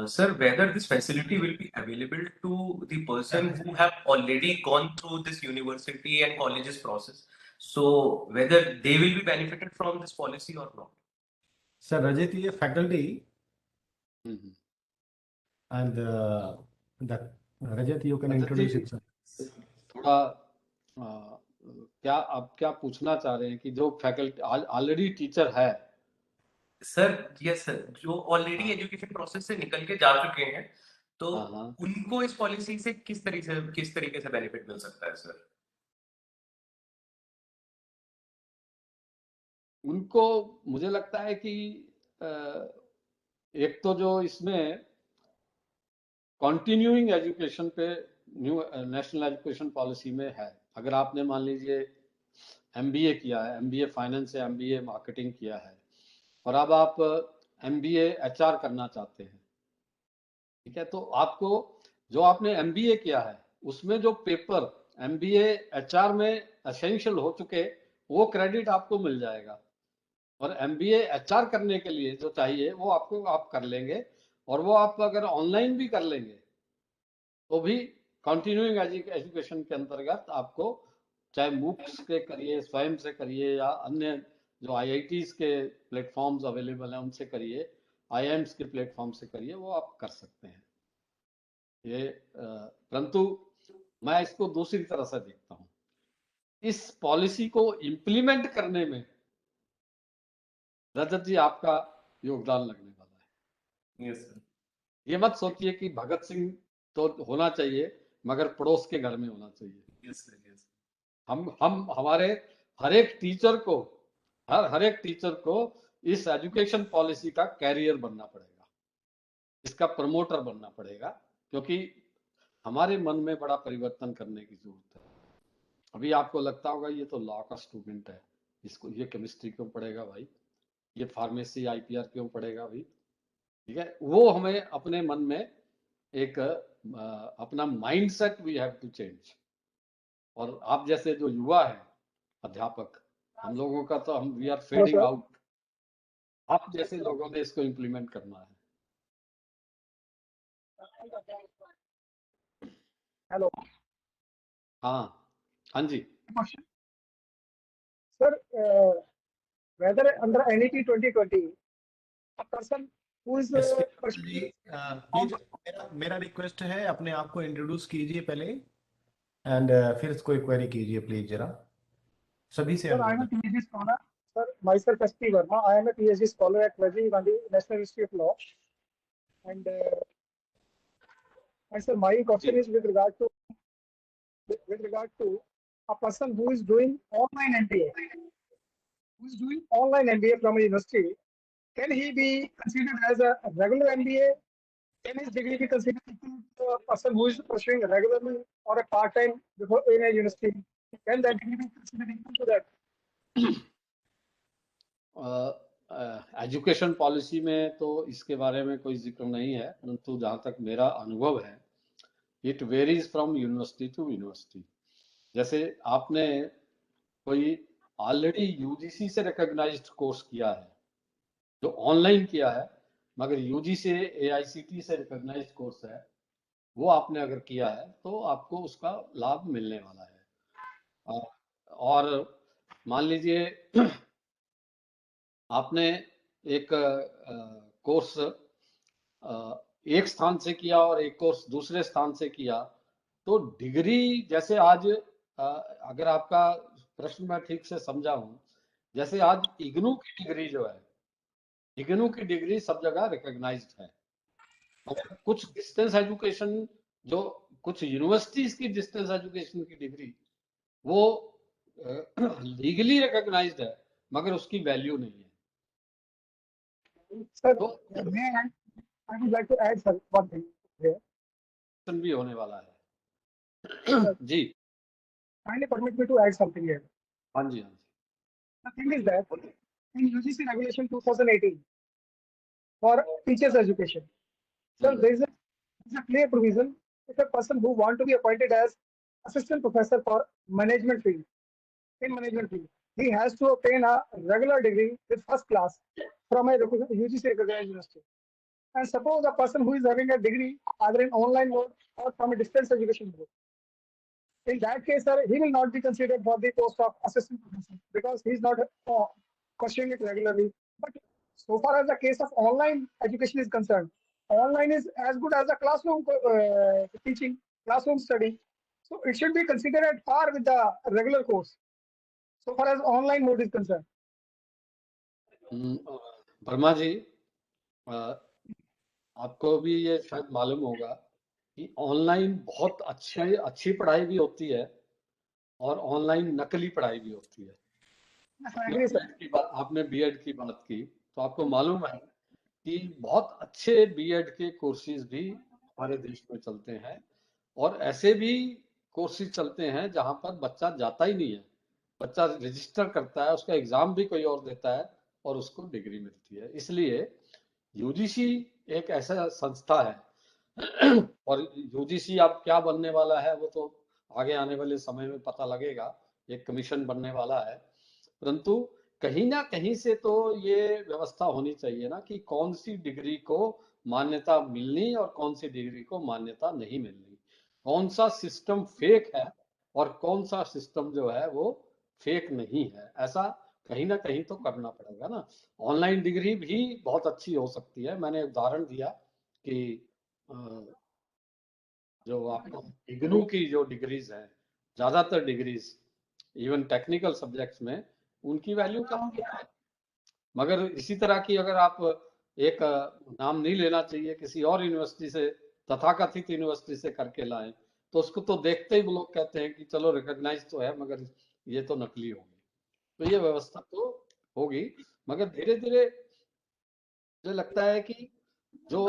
Sir, whether this facility will be available to the person who have already gone through this university and colleges process. So whether they will be benefited from this policy or not. Sir Rajit is a faculty hmm. and the Rajat you can Rajat ji, introduce yourself. थोड़ा क्या आप क्या पूछना चाह रहे हैं कि जो फैकल्टी ऑलरेडी टीचर है? सर यस सर, जो ऑलरेडी हाँ। एजुकेशन प्रोसेस से निकल के जा चुके हैं तो हाँ, हाँ। उनको इस पॉलिसी से किस तरीके से बेनिफिट मिल सकता है सर? उनको मुझे लगता है कि एक तो जो इसमें कंटिन्यूइंग एजुकेशन पे न्यू नेशनल एजुकेशन पॉलिसी में है, अगर आपने मान लीजिए एमबीए किया है, एमबीए फाइनेंस या एमबीए मार्केटिंग किया है और अब आप एमबीए एचआर करना चाहते हैं, ठीक है, तो आपको जो आपने एमबीए किया है उसमें जो पेपर एमबीए एचआर में एसेंशियल हो चुके वो क्रेडिट आपको मिल जाएगा। और एमबीए एचआर करने के लिए जो चाहिए वो आपको आप कर लेंगे, और वो आप अगर ऑनलाइन भी कर लेंगे तो भी कंटिन्यूइंग एजुकेशन के अंतर्गत आपको, चाहे मूक्स के करिए, स्वयं से करिए, या अन्य जो आईआईटीज के प्लेटफॉर्म्स अवेलेबल हैं उनसे करिए, आईआईएम्स के प्लेटफॉर्म से करिए, वो आप कर सकते हैं। ये परंतु मैं इसको दूसरी तरह से देखता हूँ, इस पॉलिसी को इम्प्लीमेंट करने में रजत जी आपका योगदान लगने वाला है। Yes sir. ये मत सोचिए कि भगत सिंह तो होना चाहिए मगर पड़ोस के घर में होना चाहिए। Yes sir, yes. हम हमारे हर एक टीचर को इस एजुकेशन पॉलिसी का कैरियर बनना पड़ेगा, इसका प्रमोटर बनना पड़ेगा, क्योंकि हमारे मन में बड़ा परिवर्तन करने की जरूरत है। अभी आपको लगता होगा ये तो लॉ का स्टूडेंट है, इसको ये केमिस्ट्री क्यों पढ़ेगा भाई, ये फार्मेसी आईपीआर क्यों पढ़ेगा भाई, ठीक है। वो हमें अपने मन में एक अपना mindset we have to change. और आप जैसे जो युवा है अध्यापक, हम लोगों का तो हम we are fading sir. Out, आप जैसे लोगों ने इसको इम्प्लीमेंट करना है। Hello. हाँ जी। Question. Sir, whether under NEP 2020, a person who is जी pursuing प्लीज मेरा रिक्वेस्ट है, अपने आप को इंट्रोड्यूस कीजिए पहले एंड फिर कोई क्वेरी कीजिए प्लीज जरा, सभी से Sir, I am a PhD scholar. Sir, myself S.P. Verma. I am a PhD scholar at Rajiv Gandhi National Institute of Law. And sir, my question is with regard to a person who is doing online MBA. Who is doing online MBA from a university? Can he be considered as a regular MBA? Can his degree be considered equal to a person who is pursuing regularly or a part-time before in a university? Can that degree be considered equal to that? Education policy में तो इसके बारे में कोई जिक्र नहीं है, परंतु जहाँ तक मेरा अनुभव है, it varies from university to university. जैसे आपने कोई ऑलरेडी यूजीसी से रिकॉग्नाइज्ड कोर्स किया है, जो ऑनलाइन किया है, मगर यूजीसी एआईसीटी से रिकॉग्नाइज्ड कोर्स है, वो आपने अगर किया है तो आपको उसका लाभ मिलने वाला है। और मान लीजिए आपने एक कोर्स एक स्थान से किया और एक कोर्स दूसरे स्थान से किया, तो डिग्री जैसे आज अगर आपका प्रश्न मैं ठीक से समझा हूं, जैसे आज इग्नू की डिग्री जो है, इग्नू की डिग्री सब जगह रिकॉग्नाइज्ड है। और कुछ डिस्टेंस एजुकेशन, जो कुछ यूनिवर्सिटीज की डिस्टेंस एजुकेशन की डिग्री, वो लीगली रिकॉग्नाइज्ड है, मगर उसकी वैल्यू नहीं है। Sir, तो I would like to add sir, one thing here. भी होने वाला है। जी Kindly permit me to add something here. हाँ जी, हाँ जी। The thing is that in UGC regulation 2018 for teachers education, sir, there is a clear provision if a person who want to be appointed as assistant professor for management field, in management field, he has to obtain a regular degree with first class from a UGC recognized university. And suppose a person who is having a degree either in online mode or from a distance education mode, in that case, sir, he will not be considered for the post of assistant professor because he is not pursuing it regularly. But so far as the case of online education is concerned, online is as good as a classroom teaching, classroom study. So it should be considered at par with the regular course, so far as online mode is concerned. Verma जी, आपको भी ये शायद मालूम होगा कि online बहुत अच्छी पढ़ाई भी होती है और ऑनलाइन नकली पढ़ाई भी होती है। आपने बीएड की बात की, तो आपको मालूम है कि बहुत अच्छे बीएड के कोर्सेज भी हमारे देश में चलते हैं, और ऐसे भी कोर्सेज चलते हैं जहां पर बच्चा जाता ही नहीं है, बच्चा रजिस्टर करता है, उसका एग्जाम भी कोई और देता है और उसको डिग्री मिलती है। इसलिए यूजीसी एक ऐसा संस्था है, और यूजीसी अब क्या बनने वाला है वो तो आगे आने वाले समय में पता लगेगा, एक कमीशन बनने वाला है। परंतु कहीं ना कहीं से तो ये व्यवस्था होनी चाहिए ना कि कौन सी डिग्री को मान्यता मिलनी और कौन सी डिग्री को मान्यता नहीं मिलनी, कौन सा सिस्टम फेक है और कौन सा सिस्टम जो है वो फेक नहीं है। ऐसा कहीं ना कहीं तो करना पड़ेगा ना। ऑनलाइन डिग्री भी बहुत अच्छी हो सकती है। मैंने उदाहरण दिया कि जो आपको इग्नू की जो डिग्रीज हैं, ज्यादातर डिग्रीज इवन टेक्निकल सब्जेक्ट्स में उनकी वैल्यू कम है, मगर इसी तरह की अगर आप एक नाम नहीं लेना चाहिए किसी और यूनिवर्सिटी से, तथाकथित यूनिवर्सिटी से करके लाएं, तो उसको तो देखते ही लोग कहते हैं कि चलो रिकॉग्नाइज तो है मगर ये तो नकली होगी। तो ये व्यवस्था तो होगी, मगर धीरे धीरे मुझे लगता है कि जो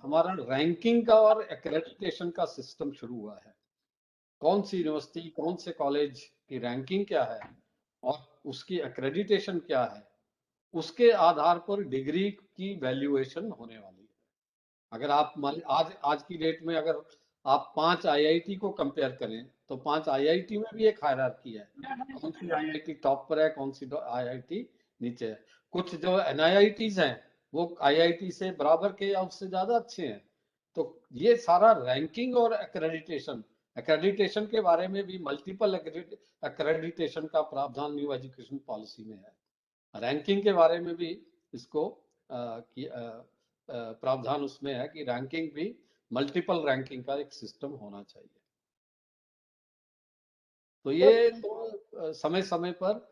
हमारा रैंकिंग का और एक्रेडिटेशन का सिस्टम शुरू हुआ है, कौन सी यूनिवर्सिटी कौन से कॉलेज की रैंकिंग क्या है और उसकी एक्रेडिटेशन क्या है, उसके आधार पर डिग्री की वैल्यूएशन होने वाली है। अगर आप आज की डेट में अगर आप 5 आईआईटी को कंपेयर करें तो 5 आईआईटी में भी एक हायरार्की है, कौन सी आईआईटी टॉप पर है, कौन सी आईआईटी नीचे है। कुछ जो एनआईआईटीज हैं वो आईआईटी से बराबर के या उससे ज्यादा अच्छे हैं। तो ये सारा रैंकिंग और एक्रेडिटेशन के बारे में भी मल्टीपल एक्रेडिटेशन का प्रावधान न्यू एजुकेशन पॉलिसी में है। रैंकिंग के बारे में भी इसको प्रावधान उसमें है कि रैंकिंग भी मल्टीपल रैंकिंग का एक सिस्टम होना चाहिए। तो ये तो समय समय पर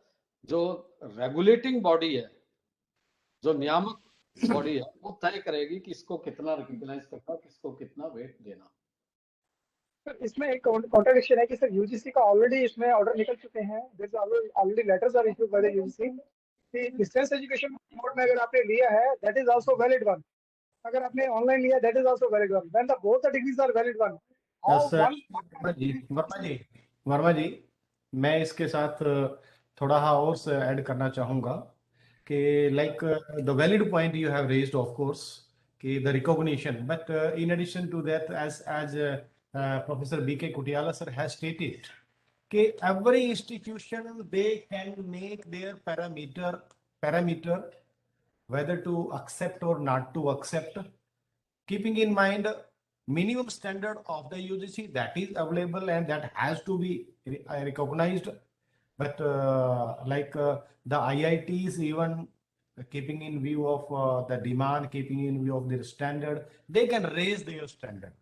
जो रेगुलेटिंग बॉडी है, जो नियामक बॉडी है, वो तय करेगी कि इसको कितना रिकॉग्नाइज करना, किसको कितना वेट देना। इसमें एक कॉन्ट्रडिक्शन है कि सर यूजीसी का ऑलरेडी इसमें ऑर्डर निकल चुके हैं, already letters are issued by the UGC कि डिस्टेंस एजुकेशन मोड में अगर आपने लिया है that is also valid one, अगर आपने ऑनलाइन लिया that is also valid one, when the both the degrees are valid one. Verma ji, मैं इसके साथ थोड़ा और ऐड करना चाहूँगा कि like the valid point you have raised of course कि the recognition, but in addition to that as Professor B.K. Kutiala sir has stated कि every institution they can make their parameter whether to accept or not to accept, keeping in mind minimum standard of the UGC that is available and that has to be recognized. But the IITs, even keeping in view of the demand, keeping in view of their standard, they can raise their standard.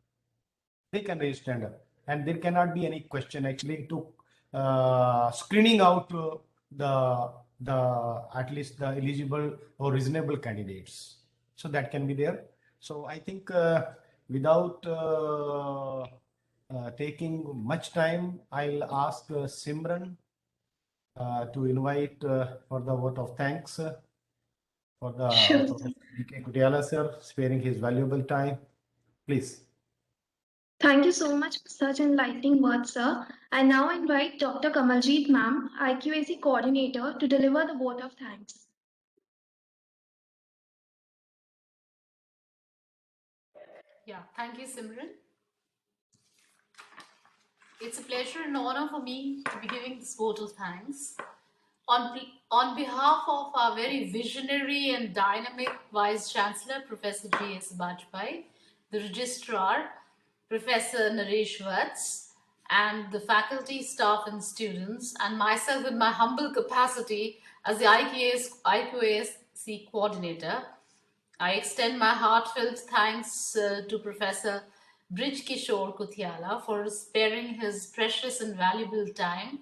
They can raise standard, and there cannot be any question actually to screening out the at least the eligible or reasonable candidates. So that can be there. So I think without taking much time, I'll ask Simran to invite for the vote of thanks for the Sure. B.K. Kutiala sir sparing his valuable time. Please. Thank you so much for such enlightening words, sir. I now invite Dr. Kamaljeet ma'am, IQAC coordinator, to deliver the vote of thanks. Yeah, thank you, Simran. It's a pleasure and honor for me to be giving this vote of thanks. On behalf of our very visionary and dynamic Vice Chancellor, Professor G.S. Bajpai, the Registrar, Professor Naresh Vats, and the faculty, staff, and students, and myself in my humble capacity as the IQAC coordinator, I extend my heartfelt thanks to Professor Brij Kishore Kutiala for sparing his precious and valuable time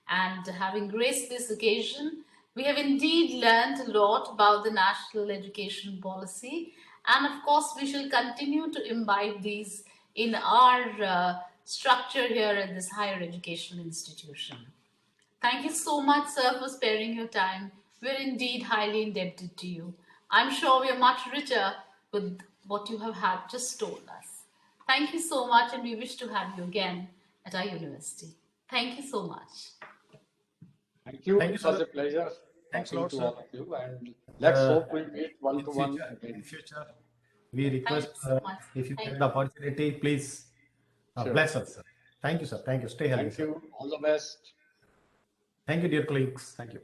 and having graced this occasion. We have indeed learned a lot about the national education policy, and of course we shall continue to imbibe these in our structure here at this higher educational institution. Thank you so much, sir, for sparing your time. We're indeed highly indebted to you. I'm sure we are much richer with what you have had just told us. Thank you so much, and we wish to have you again at our university. Thank you so much. Thank you. Thank you, It was sir. a pleasure Thanks a talking lot, to sir. all of you, and let's hope we meet one to one In again. future, we request Thank you so much. if you Thank get the opportunity, please Sure. bless us, sir. Thank you, sir. Thank you. Stay healthy, Thank sir. you. All the best. Thank you, dear colleagues. Thank you.